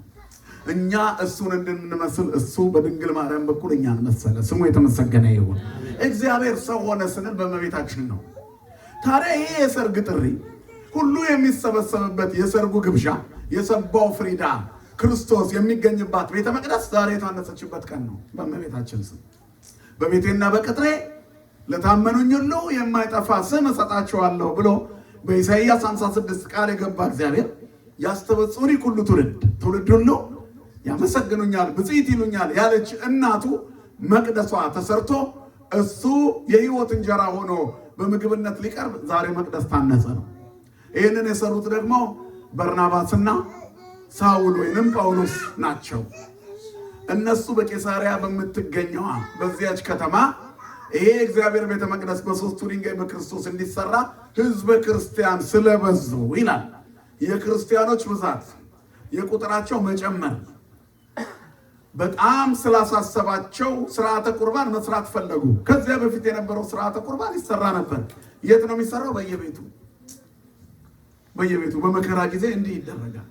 እኛ እሱን እንድንመስል እሱ በድንግል ማርያም በኩል እኛን መሰለ። ስሙ የተመሰገነ ይሁን። እግዚአብሔር ሰው ሆነ ስንል በእመቤታችን ነው። ታዲያ ይሄ የሰርግ ጥሪ ሁሉ የሚሰበሰብበት የሰርጉ ግብዣ የሰባው ፍሪዳ ክርስቶስ የሚገኝባት ቤተ መቅደስ ዛሬ የታነጸችበት ቀን ነው። በእመቤታችን ስም በቤቴና በቅጥሬ ለታመኑኝ ሁሉ የማይጠፋ ስም እሰጣቸዋለሁ ብሎ በኢሳይያስ 56 ቃል የገባ እግዚአብሔር ያስተበጽሪ ሁሉ ትውልድ ሁሉ ያመሰግኑኛል ብፅዕት ይሉኛል ያለች እናቱ መቅደሷ ተሰርቶ እሱ የሕይወት እንጀራ ሆኖ በምግብነት ሊቀርብ ዛሬ መቅደስ ታነጸ ነው። ይህንን የሰሩት ደግሞ በርናባስና ሳውል ወይንም ጳውሎስ ናቸው። እነሱ በቄሳሪያ በምትገኘዋ በዚያች ከተማ ይሄ እግዚአብሔር ቤተ መቅደስ በሶስቱ ድንጋይ በክርስቶስ እንዲሰራ ሕዝበ ክርስቲያን ስለበዙ ይላል። የክርስቲያኖች ብዛት የቁጥራቸው መጨመር በጣም ስላሳሰባቸው ስርዓተ ቁርባን መስራት ፈለጉ። ከዚያ በፊት የነበረው ስርዓተ ቁርባን ይሰራ ነበር። የት ነው የሚሰራው? በየቤቱ በመከራ ጊዜ እንዲህ ይደረጋል።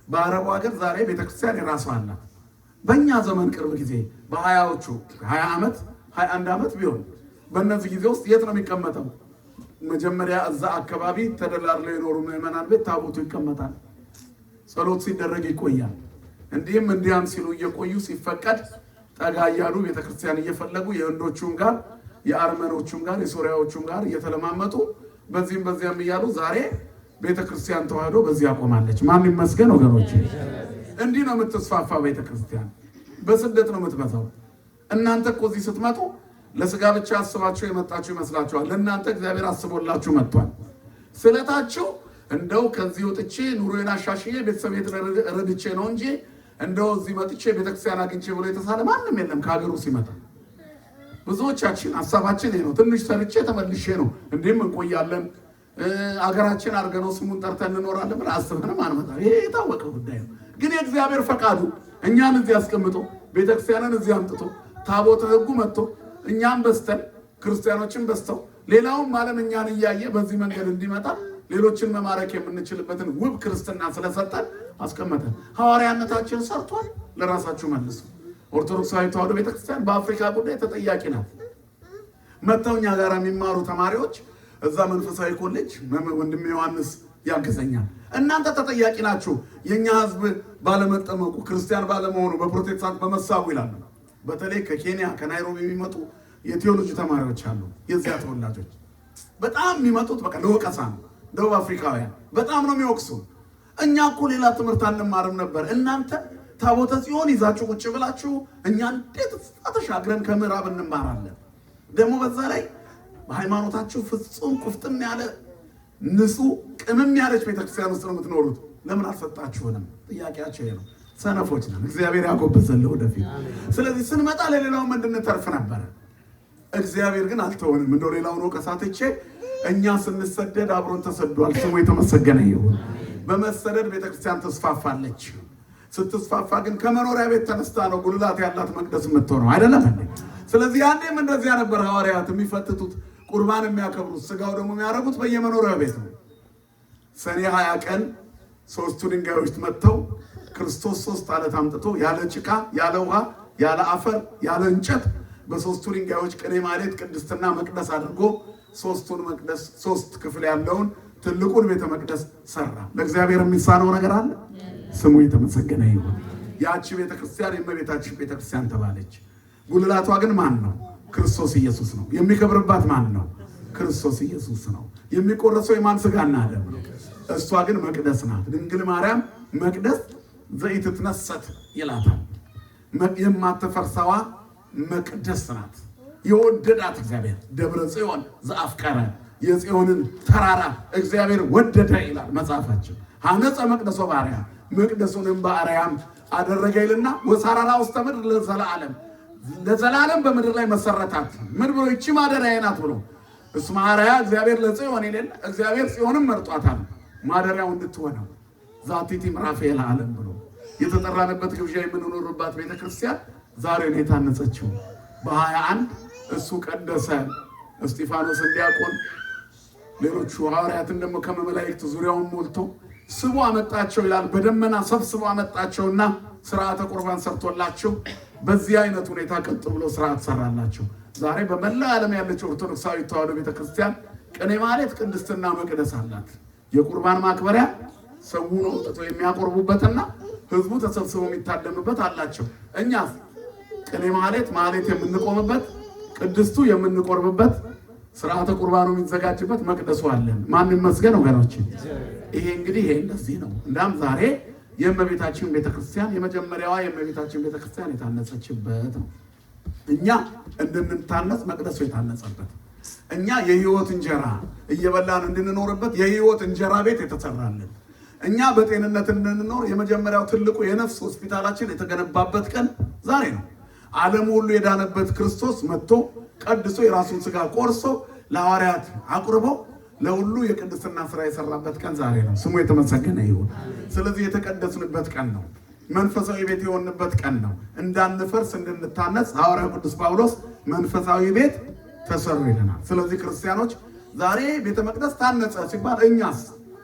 በአረቡ ሀገር ዛሬ ቤተክርስቲያን የራሷ አላት። በእኛ ዘመን ቅርብ ጊዜ በ20 ዓመት 21 ዓመት ቢሆን በእነዚህ ጊዜ ውስጥ የት ነው የሚቀመጠው? መጀመሪያ እዛ አካባቢ ተደላድለው የኖሩ ምዕመናን ቤት ታቦቱ ይቀመጣል። ጸሎት ሲደረግ ይቆያል። እንዲህም እንዲያም ሲሉ እየቆዩ ሲፈቀድ ጠጋ እያሉ ቤተክርስቲያን እየፈለጉ የህንዶቹም ጋር የአርመኖቹም ጋር የሶሪያዎቹም ጋር እየተለማመጡ በዚህም በዚያም እያሉ ዛሬ ቤተክርስቲያን ተዋህዶ በዚህ አቆማለች። ማን ይመስገን ወገኖች። እንዲህ ነው የምትስፋፋ ቤተክርስቲያን። በስደት ነው የምትበዛው። እናንተ እኮ እዚህ ስትመጡ ለስጋ ብቻ አስባችሁ የመጣችሁ ይመስላችኋል። ለእናንተ እግዚአብሔር አስቦላችሁ መጥቷል። ስለታችሁ እንደው ከዚህ ወጥቼ ኑሮዬን አሻሽዬ ቤተሰቤት ረድቼ ነው እንጂ እንደው እዚህ መጥቼ ቤተክርስቲያን አግኝቼ ብሎ የተሳለ ማንም የለም። ከሀገሩ ሲመጣ ብዙዎቻችን ሀሳባችን ይሄ ነው። ትንሽ ሰርቼ ተመልሼ ነው እንዲህም እንቆያለን አገራችን አድርገነው ስሙን ጠርተን እንኖራለን ብለን አስበንም አንመጣም። ይሄ የታወቀ ጉዳይ ነው። ግን የእግዚአብሔር ፈቃዱ እኛን እዚህ አስቀምጦ ቤተክርስቲያንን እዚህ አምጥቶ ታቦተ ሕጉ መጥቶ እኛም በስተን ክርስቲያኖችን በስተው ሌላውም ዓለም እኛን እያየ በዚህ መንገድ እንዲመጣ ሌሎችን መማረክ የምንችልበትን ውብ ክርስትና ስለሰጠን አስቀመጠን። ሐዋርያነታችን ሰርቷል። ለራሳችሁ መልሱ። ኦርቶዶክሳዊ ተዋሕዶ ቤተክርስቲያን በአፍሪካ ጉዳይ ተጠያቂ ናት። መጥተው እኛ ጋር የሚማሩ ተማሪዎች እዛ መንፈሳዊ ኮሌጅ ወንድሜ ዮሐንስ ያገዘኛል። እናንተ ተጠያቂ ናችሁ። የኛ ህዝብ ባለመጠመቁ ክርስቲያን ባለመሆኑ በፕሮቴስታንት በመሳቡ ይላሉ። በተለይ ከኬንያ ከናይሮቢ የሚመጡ የቴዎሎጂ ተማሪዎች አሉ። የዚያ ተወላጆች በጣም የሚመጡት በቃ ለወቀሳ ነው። ደቡብ አፍሪካውያን በጣም ነው የሚወቅሱ። እኛ እኮ ሌላ ትምህርት አንማርም ነበር፣ እናንተ ታቦተ ጽዮን ይዛችሁ ቁጭ ብላችሁ እኛ እንዴት ተሻግረን ከምዕራብ እንማራለን? ደግሞ በዛ ላይ በሃይማኖታችሁ ፍጹም ቁፍጥም ያለ ንጹህ ቅምም ያለች ቤተክርስቲያን ውስጥ ነው የምትኖሩት። ለምን አልሰጣችሁንም? ጥያቄያቸው ይሄ ነው። ሰነፎች ነን። እግዚአብሔር ያጎብዘን ወደፊት። ስለዚህ ስንመጣ ለሌላውም እንድንተርፍ ነበረ። እግዚአብሔር ግን አልተወንም። እንደው ሌላውን ወቀሳ ትቼ እኛ ስንሰደድ አብሮን ተሰዷል። ስሙ የተመሰገነ ይሁን። በመሰደድ ቤተክርስቲያን ተስፋፋለች። ስትስፋፋ ግን ከመኖሪያ ቤት ተነስታ ነው ጉልላት ያላት መቅደስ የምትሆነው አይደለም እንዴ? ስለዚህ ያኔም እንደዚያ ነበር ሐዋርያት የሚፈትቱት፣ ቁርባን የሚያከብሩት፣ ስጋው ደግሞ የሚያረጉት በየመኖሪያ ቤት ነው። ሰኔ 20 ቀን ሶስቱ ድንጋዮች መጥተው ክርስቶስ 3 ዓለት አምጥቶ ያለ ጭቃ ያለ ውሃ ያለ አፈር ያለ እንጨት በሶስቱ ድንጋዮች ቅኔ ማህሌት ቅድስትና መቅደስ አድርጎ ሶስቱን መቅደስ 3 ክፍል ያለውን ትልቁን ቤተ መቅደስ ሰራ። ለእግዚአብሔር የሚሳነው ነገር አለ? ስሙ የተመሰገነ ይሁን። ያቺ ቤተክርስቲያን የእመቤታችን ቤተክርስቲያን ተባለች። ጉልላቷ ግን ማን ነው? ክርስቶስ ኢየሱስ ነው። የሚከብርባት ማን ነው? ክርስቶስ ኢየሱስ ነው። የሚቆረሰው የማን ስጋና ደም ነው? እሷ ግን መቅደስ ናት። ድንግል ማርያም መቅደስ ዘኢትትነሰት ይላታል። የማትፈርሰዋ መቅደስ ናት። የወደዳት እግዚአብሔር ደብረ ጽዮን ዘአፍቀረ፣ የጽዮንን ተራራ እግዚአብሔር ወደደ ይላል መጽሐፋችን። ሐነጸ መቅደሶ በአርያም፣ መቅደሱንም በአርያም አደረገ ይልና ወሰራራ ውስተ ምድር ለዘላለም፣ ለዘላለም በምድር ላይ መሰረታት። ምን ብሎ? ይቺ ማደሪያዬ ናት ብሎ እስመ አርአያ እግዚአብሔር ለጽዮን ይለና እግዚአብሔር ጽዮንም መርጧታል ማደሪያው እንድትሆነው ዛቲቲ ምዕራፍ ለዓለም ብሎ የተጠራንበት ግብዣ የምንኖርባት ቤተክርስቲያን ዛሬ ነው የታነጸችው። በ21 እሱ ቀደሰ፣ እስጢፋኖስ ዲያቆን፣ ሌሎቹ ሐዋርያትን ደግሞ ከመላእክት ዙሪያውን ሞልቶ ስቦ አመጣቸው ይላል። በደመና ሰብስቦ አመጣቸውና ስርዓተ ቁርባን ሰርቶላቸው በዚህ አይነት ሁኔታ ቀጥ ብሎ ስርዓት ሰራላቸው። ዛሬ በመላ ዓለም ያለች ኦርቶዶክሳዊ ተዋሕዶ ቤተክርስቲያን ቅኔ ማህሌት ቅድስትና መቅደስ አላት። የቁርባን ማክበሪያ ሰው ነው ወጥቶ የሚያቆርቡበትና ህዝቡ ተሰብስቦ የሚታደምበት አላቸው። እኛ ቅኔ ማህሌት የምንቆምበት ቅድስቱ የምንቆርብበት ስርዓተ ቁርባኑ የሚዘጋጅበት መቅደሱ አለን። ማን ይመስገን ወገኖች። ይሄ እንግዲህ ይሄ እንደዚህ ነው። እንዳም ዛሬ የእመቤታችን ቤተክርስቲያን የመጀመሪያዋ የእመቤታችን ቤተክርስቲያን የታነጸችበት ነው። እኛ እንድንታነጽ መቅደሱ የታነጸበት፣ እኛ የህይወት እንጀራ እየበላን እንድንኖርበት የህይወት እንጀራ ቤት የተሰራልን፣ እኛ በጤንነት እንድንኖር የመጀመሪያው ትልቁ የነፍስ ሆስፒታላችን የተገነባበት ቀን ዛሬ ነው። ዓለም ሁሉ የዳነበት ክርስቶስ መጥቶ ቀድሶ የራሱን ስጋ ቆርሶ ለሐዋርያት አቁርቦ ለሁሉ የቅድስና ስራ የሰራበት ቀን ዛሬ ነው። ስሙ የተመሰገነ ይሁን። ስለዚህ የተቀደስንበት ቀን ነው። መንፈሳዊ ቤት የሆንበት ቀን ነው። እንዳንፈርስ እንድንታነጽ ሐዋርያው ቅዱስ ጳውሎስ መንፈሳዊ ቤት ተሰሩ ይለናል። ስለዚህ ክርስቲያኖች ዛሬ ቤተ መቅደስ ታነጸ ሲባል እኛስ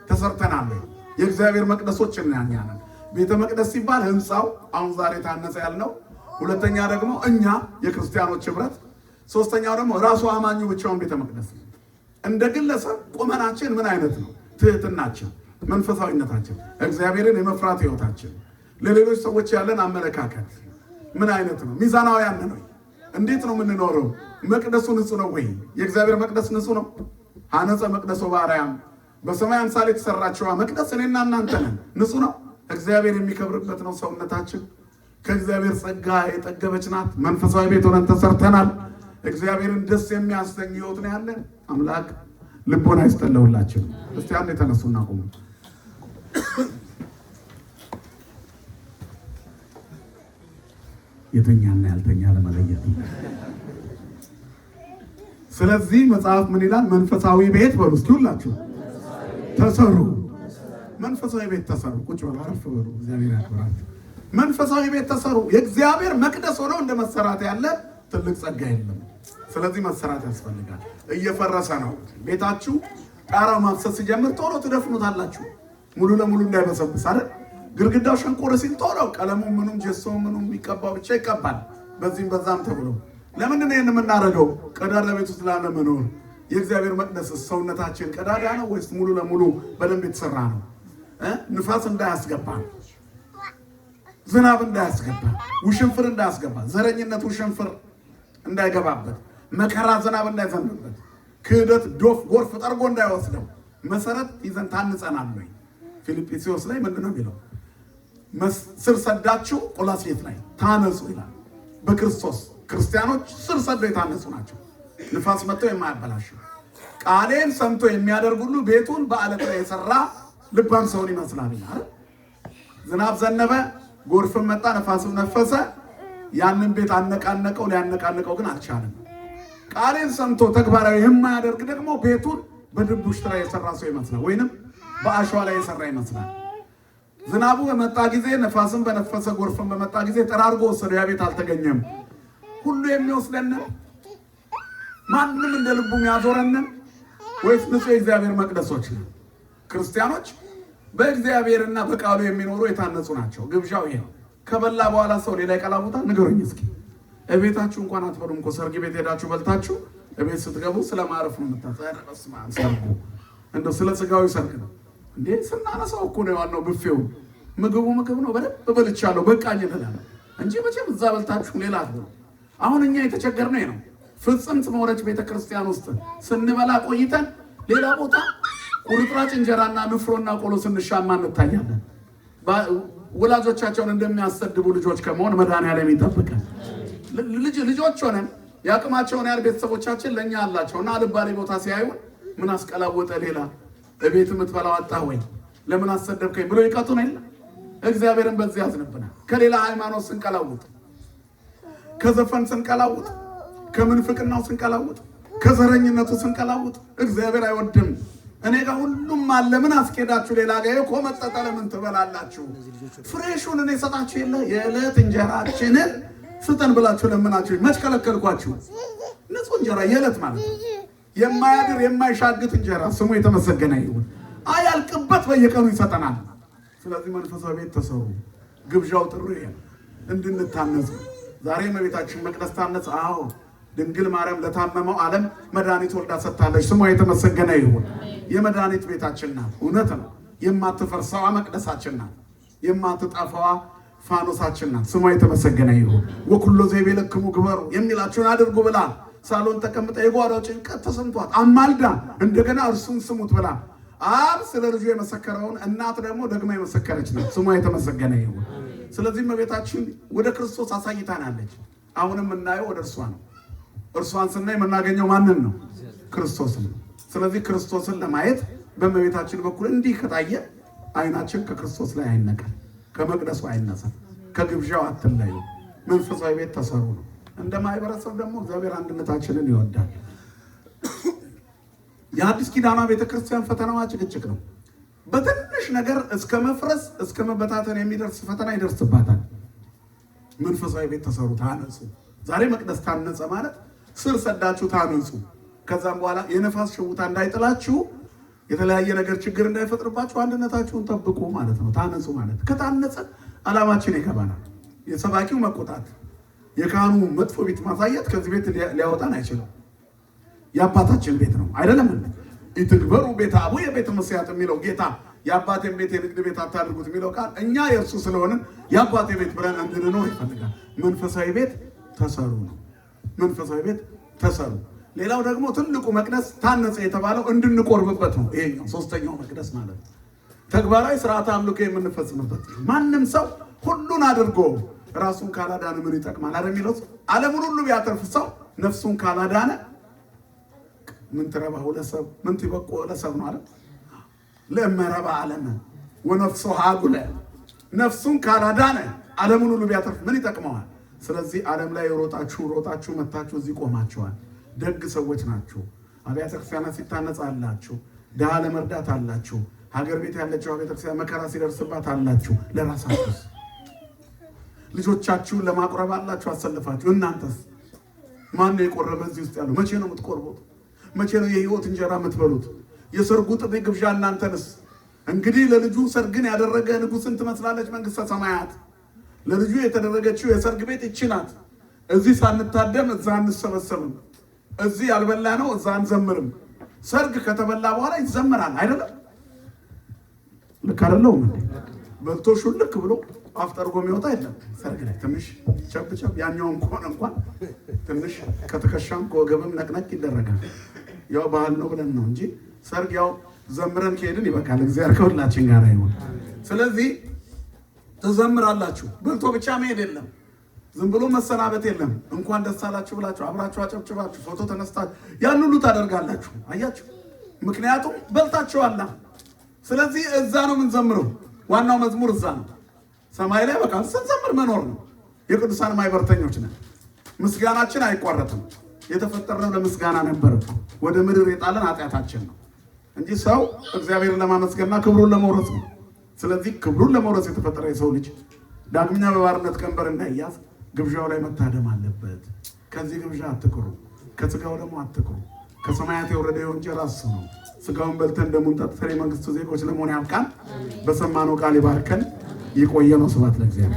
ተሰርተናል። የእግዚአብሔር መቅደሶች እኛ ነን። ቤተ መቅደስ ሲባል ህንፃው አሁን ዛሬ ታነጸ ያልነው፣ ሁለተኛ ደግሞ እኛ የክርስቲያኖች ህብረት፣ ሶስተኛው ደግሞ ራሱ አማኙ ብቻውን ቤተ መቅደስ። እንደ ግለሰብ ቁመናችን ምን አይነት ነው? ትህትናችን፣ መንፈሳዊነታችን፣ እግዚአብሔርን የመፍራት ህይወታችን፣ ለሌሎች ሰዎች ያለን አመለካከት ምን አይነት ነው? ሚዛናውያን ነው? እንዴት ነው የምንኖረው? መቅደሱ ንጹህ ነው ወይ? የእግዚአብሔር መቅደስ ንጹህ ነው? ሐነጸ መቅደሶ በአርያም በሰማይ አምሳል የተሰራችዋ መቅደስ እኔና እናንተ ነን። ንጹህ ነው? እግዚአብሔር የሚከብርበት ነው ሰውነታችን። ከእግዚአብሔር ጸጋ የጠገበች ናት። መንፈሳዊ ቤት ሆነን ተሰርተናል። እግዚአብሔርን ደስ የሚያሰኝ ህይወት ነው ያለን። አምላክ ልቦና ይስጠለውላችሁ። እስቲ አንድ የተነሱና ቁሙ። የተኛና ያልተኛ ለመለየት። ስለዚህ መጽሐፍ ምን ይላል? መንፈሳዊ ቤት በሉ እስኪ ሁላችሁ ተሰሩ። መንፈሳዊ ቤት ተሰሩ። ቁጭ በሉ፣ አረፍ በሉ። እግዚአብሔር ያክብራችሁ። መንፈሳዊ ቤት ተሰሩ። የእግዚአብሔር መቅደስ ሆነው እንደ መሰራት ያለ ትልቅ ጸጋ የለም። ስለዚህ መሰራት ያስፈልጋል። እየፈረሰ ነው ቤታችሁ። ጣራው ማፍሰስ ሲጀምር ቶሎ ትደፍኑታላችሁ፣ ሙሉ ለሙሉ እንዳይበሰብስ አይደል? ግድግዳው ሸንቆር ሲል ቶሎ ቀለሙ ምኑም ጀሶ ምኑም ይቀባው ብቻ ይቀባል፣ በዚህም በዛም ተብሎ። ለምንድን ነው የምናደርገው? ቀዳዳ ቤት ውስጥ ላለመኖር። የእግዚአብሔር መቅደስ ሰውነታችን ቀዳዳ ነው ወይስ ሙሉ ለሙሉ በደንብ የተሰራ ነው? ንፋስ እንዳያስገባ፣ ዝናብ እንዳያስገባ፣ ውሽንፍር እንዳያስገባ፣ ዘረኝነት ውሽንፍር እንዳይገባበት፣ መከራ ዝናብ እንዳይዘንብበት፣ ክህደት ዶፍ ጎርፍ ጠርጎ እንዳይወስደው መሰረት ይዘን ታንጸናል ወይ? ፊልጵስዩስ ላይ ምንድነው የሚለው? ስር ሰዳችሁ ቆላስይስ ላይ ታነጹ ይላል። በክርስቶስ ክርስቲያኖች ስር ሰደው የታነጹ ናቸው። ንፋስ መጥቶ የማያበላሽው ቃሌን ሰምቶ የሚያደርግ ሁሉ ቤቱን በአለት ላይ የሰራ ልባም ሰውን ይመስላል ይላል። ዝናብ ዘነበ፣ ጎርፍም መጣ፣ ነፋስም ነፈሰ፣ ያንን ቤት አነቃነቀው። ሊያነቃነቀው ግን አልቻለም። ቃሌን ሰምቶ ተግባራዊ የማያደርግ ደግሞ ቤቱን በድቡሽ ላይ የሰራ ሰው ይመስላል፣ ወይንም በአሸዋ ላይ የሰራ ይመስላል። ዝናቡ በመጣ ጊዜ፣ ነፋስም በነፈሰ፣ ጎርፍም በመጣ ጊዜ ጠራርጎ ወሰደው፣ ያ ቤት አልተገኘም። ሁሉ የሚወስደንን ማንም እንደ ልቡ የሚያዞረንን ወይስ ንጹህ የእግዚአብሔር መቅደሶች ነን? ክርስቲያኖች በእግዚአብሔርና በቃሉ የሚኖሩ የታነጹ ናቸው። ግብዣው ይሄ ነው። ከበላ በኋላ ሰው ሌላ ይቀላቡታ። ንገሩኝ እስኪ። እቤታችሁ እንኳን አትበሉም እኮ። ሰርግ ቤት ሄዳችሁ በልታችሁ እቤት ስትገቡ ስለማረፍ ነው የምታጸርበስ። ሰርጉ እንደው ስለ ስጋዊ ሰርግ ነው እንዴ? ስናነሳው እኮ ነው ዋናው ብፌው። ምግቡ ምግብ ነው፣ በደንብ በልቻለሁ በቃኝ እንላለን እንጂ መቼም እዛ በልታችሁ ሌላ አትበሉ። አሁን እኛ የተቸገርነው ነው። ፍጽምት በሆነች ቤተክርስቲያን ውስጥ ስንበላ ቆይተን ሌላ ቦታ ቁርጥራጭ እንጀራና ንፍሮና ቆሎ ስንሻማ እንታያለን። ወላጆቻቸውን እንደሚያሰድቡ ልጆች ከመሆን መድኃኒዓለም ይጠብቀን። ልጆች ሆነን ያቅማቸውን ያህል ቤተሰቦቻችን ለእኛ አላቸውና አልባሌ ቦታ ሲያዩን ምን አስቀላወጠ ሌላ እቤት የምትበላው አጣ ወይ ለምን አሰደብከኝ ብሎ ይቀጡን የለ። እግዚአብሔርን በዚህ ያዝንብናል። ከሌላ ሃይማኖት ስንቀላውጥ፣ ከዘፈን ስንቀላውጥ፣ ከምንፍቅናው ስንቀላውጥ ከዘረኝነቱ ስንቀላውጥ እግዚአብሔር አይወድም። እኔ ጋር ሁሉም አለ፣ ምን አስኬዳችሁ ሌላ ጋር የኮመጠጠ ለምን ትበላላችሁ? ፍሬሹን እኔ ሰጣችሁ የለ የዕለት እንጀራችንን ስጠን ብላችሁ ለምናችሁ መች ከለከልኳችሁ? ንጹህ እንጀራ የዕለት ማለት የማያድር የማይሻግት እንጀራ ስሙ የተመሰገነ ይሁን። አያልቅበት በየቀኑ ይሰጠናል። ስለዚህ መንፈሳዊ ቤት ተሰሩ። ግብዣው ጥሩ ይሄ እንድንታነጽ። ዛሬ እመቤታችን መቅደስ ታነጽ። አዎ ድንግል ማርያም ለታመመው ዓለም መድኃኒት ወልዳ ሰጥታለች። ስሟ የተመሰገነ ይሁን። የመድኃኒት ቤታችን ናት። እውነት ነው። የማትፈርሰዋ መቅደሳችን ናት። የማትጠፋዋ ፋኖሳችን ናት። ስሟ የተመሰገነ ይሁን። ወኩሎ ዘይቤለክሙ ግበሩ የሚላችሁን አድርጉ ብላ ሳሎን ተቀምጣ የጓሮ ጭንቀት ተሰምቷት አማልዳ እንደገና እርሱን ስሙት ብላ አብ ስለ ልጁ የመሰከረውን እናት ደግሞ ደግማ የመሰከረች ናት። ስሟ የተመሰገነ ይሁን። ስለዚህ እመቤታችን ወደ ክርስቶስ አሳይታናለች። አሁንም የምናየው ወደ እርሷ ነው። እርሷን ስናይ የምናገኘው ማንን ነው? ክርስቶስን ነው። ስለዚህ ክርስቶስን ለማየት በእመቤታችን በኩል እንዲህ ከታየ አይናችን ከክርስቶስ ላይ አይነቀል፣ ከመቅደሱ አይነሳም፣ ከግብዣው አትለዩ። መንፈሳዊ ቤት ተሰሩ ነው። እንደ ማህበረሰብ ደግሞ እግዚአብሔር አንድነታችንን ይወዳል። የአዲስ ኪዳኗ ቤተክርስቲያን ፈተናዋ ጭቅጭቅ ነው። በትንሽ ነገር እስከ መፍረስ እስከ መበታተን የሚደርስ ፈተና ይደርስባታል። መንፈሳዊ ቤት ተሰሩ፣ ታነጹ። ዛሬ መቅደስ ታነጸ ማለት ስር ሰዳችሁ ታነጹ። ከዛም በኋላ የነፋስ ሽውታ እንዳይጥላችሁ፣ የተለያየ ነገር ችግር እንዳይፈጥርባችሁ አንድነታችሁን ጠብቁ ማለት ነው። ታነጹ ማለት ከታነጸ ዓላማችን ይገባናል። የሰባኪው መቆጣት፣ የካህኑ መጥፎ ቤት ማሳየት ከዚህ ቤት ሊያወጣን አይችልም። የአባታችን ቤት ነው አይደለም እንዴ? ኢትግበሩ ቤተ አቡየ ቤተ መስያት የሚለው ጌታ የአባቴን ቤት የንግድ ቤት አታድርጉት የሚለው ቃል እኛ የእርሱ ስለሆንን የአባቴ ቤት ብለን እንድንኖር ይፈልጋል። መንፈሳዊ ቤት ተሰሩ ነው። መንፈሳዊ ቤት ተሰሩ። ሌላው ደግሞ ትልቁ መቅደስ ታነጸ የተባለው እንድንቆርብበት ነው። ይሄኛው ሶስተኛው መቅደስ ማለት ነው። ተግባራዊ ስርዓት አምልኮ የምንፈጽምበት። ማንም ሰው ሁሉን አድርጎ ራሱን ካላዳነ ምን ይጠቅማል? አይደል የሚለው ዓለሙን ሁሉ ቢያተርፍ ሰው ነፍሱን ካላዳነ ምን ትረባው ለሰብ ምን ትበቆ ለሰብ ነው አይደል? ለመረባ ዓለም ወነፍሱ ሀጉለ ነፍሱን ካላዳነ ዓለሙን ሁሉ ቢያተርፍ ምን ይጠቅመዋል? ስለዚህ ዓለም ላይ ሮጣችሁ መታችሁ እዚህ ቆማችኋል። ደግ ሰዎች ናችሁ። አብያተ ክርስቲያናት ሲታነጽ አላችሁ። ድሃ ለመርዳት አላችሁ። ሀገር ቤት ያለችው አብያተ ክርስቲያን መከራ ሲደርስባት አላችሁ። ለራሳችሁ ልጆቻችሁን ለማቁረብ አላችሁ አሰልፋችሁ። እናንተስ ማን ነው የቆረበ እዚህ ውስጥ ያለው? መቼ ነው የምትቆርቡት? መቼ ነው የህይወት እንጀራ የምትበሉት? የሰርጉ ጥሪ ግብዣ እናንተንስ? እንግዲህ ለልጁ ሰርግን ያደረገ ንጉሥን ትመስላለች መንግስተ ሰማያት። ለልጁ የተደረገችው የሰርግ ቤት ይቺ ናት። እዚህ ሳንታደም እዛ አንሰበሰብም። እዚህ ያልበላ ነው እዛ አንዘምርም። ሰርግ ከተበላ በኋላ ይዘምራል አይደለም? ልክ አይደለውም እንዴ? በልቶ ሹልክ ብሎ አፍጠርጎ የሚወጣ የለም። ሰርግ ላይ ትንሽ ቸብቸብ ያኛውም ከሆነ እንኳን ትንሽ ከተከሻም ከወገብም ነቅነቅ ይደረጋል። ያው ባህል ነው ብለን ነው እንጂ ሰርግ ያው ዘምረን ከሄድን ይበቃል። እግዚአብሔር ከሁላችን ጋር ይሁን። ስለዚህ ትዘምራላችሁ። በልቶ ብቻ መሄድ የለም። ዝም ብሎ መሰናበት የለም። እንኳን ደስ አላችሁ ብላችሁ አብራችሁ አጨብጭባችሁ ፎቶ ተነስታችሁ ያን ሁሉ ታደርጋላችሁ። አያችሁ፣ ምክንያቱም በልታችኋላ። ስለዚህ እዛ ነው የምንዘምረው። ዋናው መዝሙር እዛ ነው። ሰማይ ላይ በቃ ስንዘምር መኖር ነው። የቅዱሳን ማይበርተኞች ነን። ምስጋናችን አይቋረጥም። የተፈጠርነው ለምስጋና ነበር። ወደ ምድር የጣለን ኃጢአታችን ነው እንጂ ሰው እግዚአብሔርን ለማመስገንና ክብሩን ለመውረስ ነው። ስለዚህ ክብሩን ለመውረስ የተፈጠረ የሰው ልጅ ዳግመኛ በባርነት ቀንበር እንዳይያዝ ግብዣው ላይ መታደም አለበት። ከዚህ ግብዣ አትቅሩ፣ ከስጋው ደግሞ አትቅሩ። ከሰማያት የወረደ እንጀራ እሱ ነው። ስጋውን በልተን ደሙን ጠጥተን የመንግስቱ ዜጎች ለመሆን ያብቃን። በሰማነው ቃል ይባርከን። ይቆየን። ስብሐት ለእግዚአብሔር።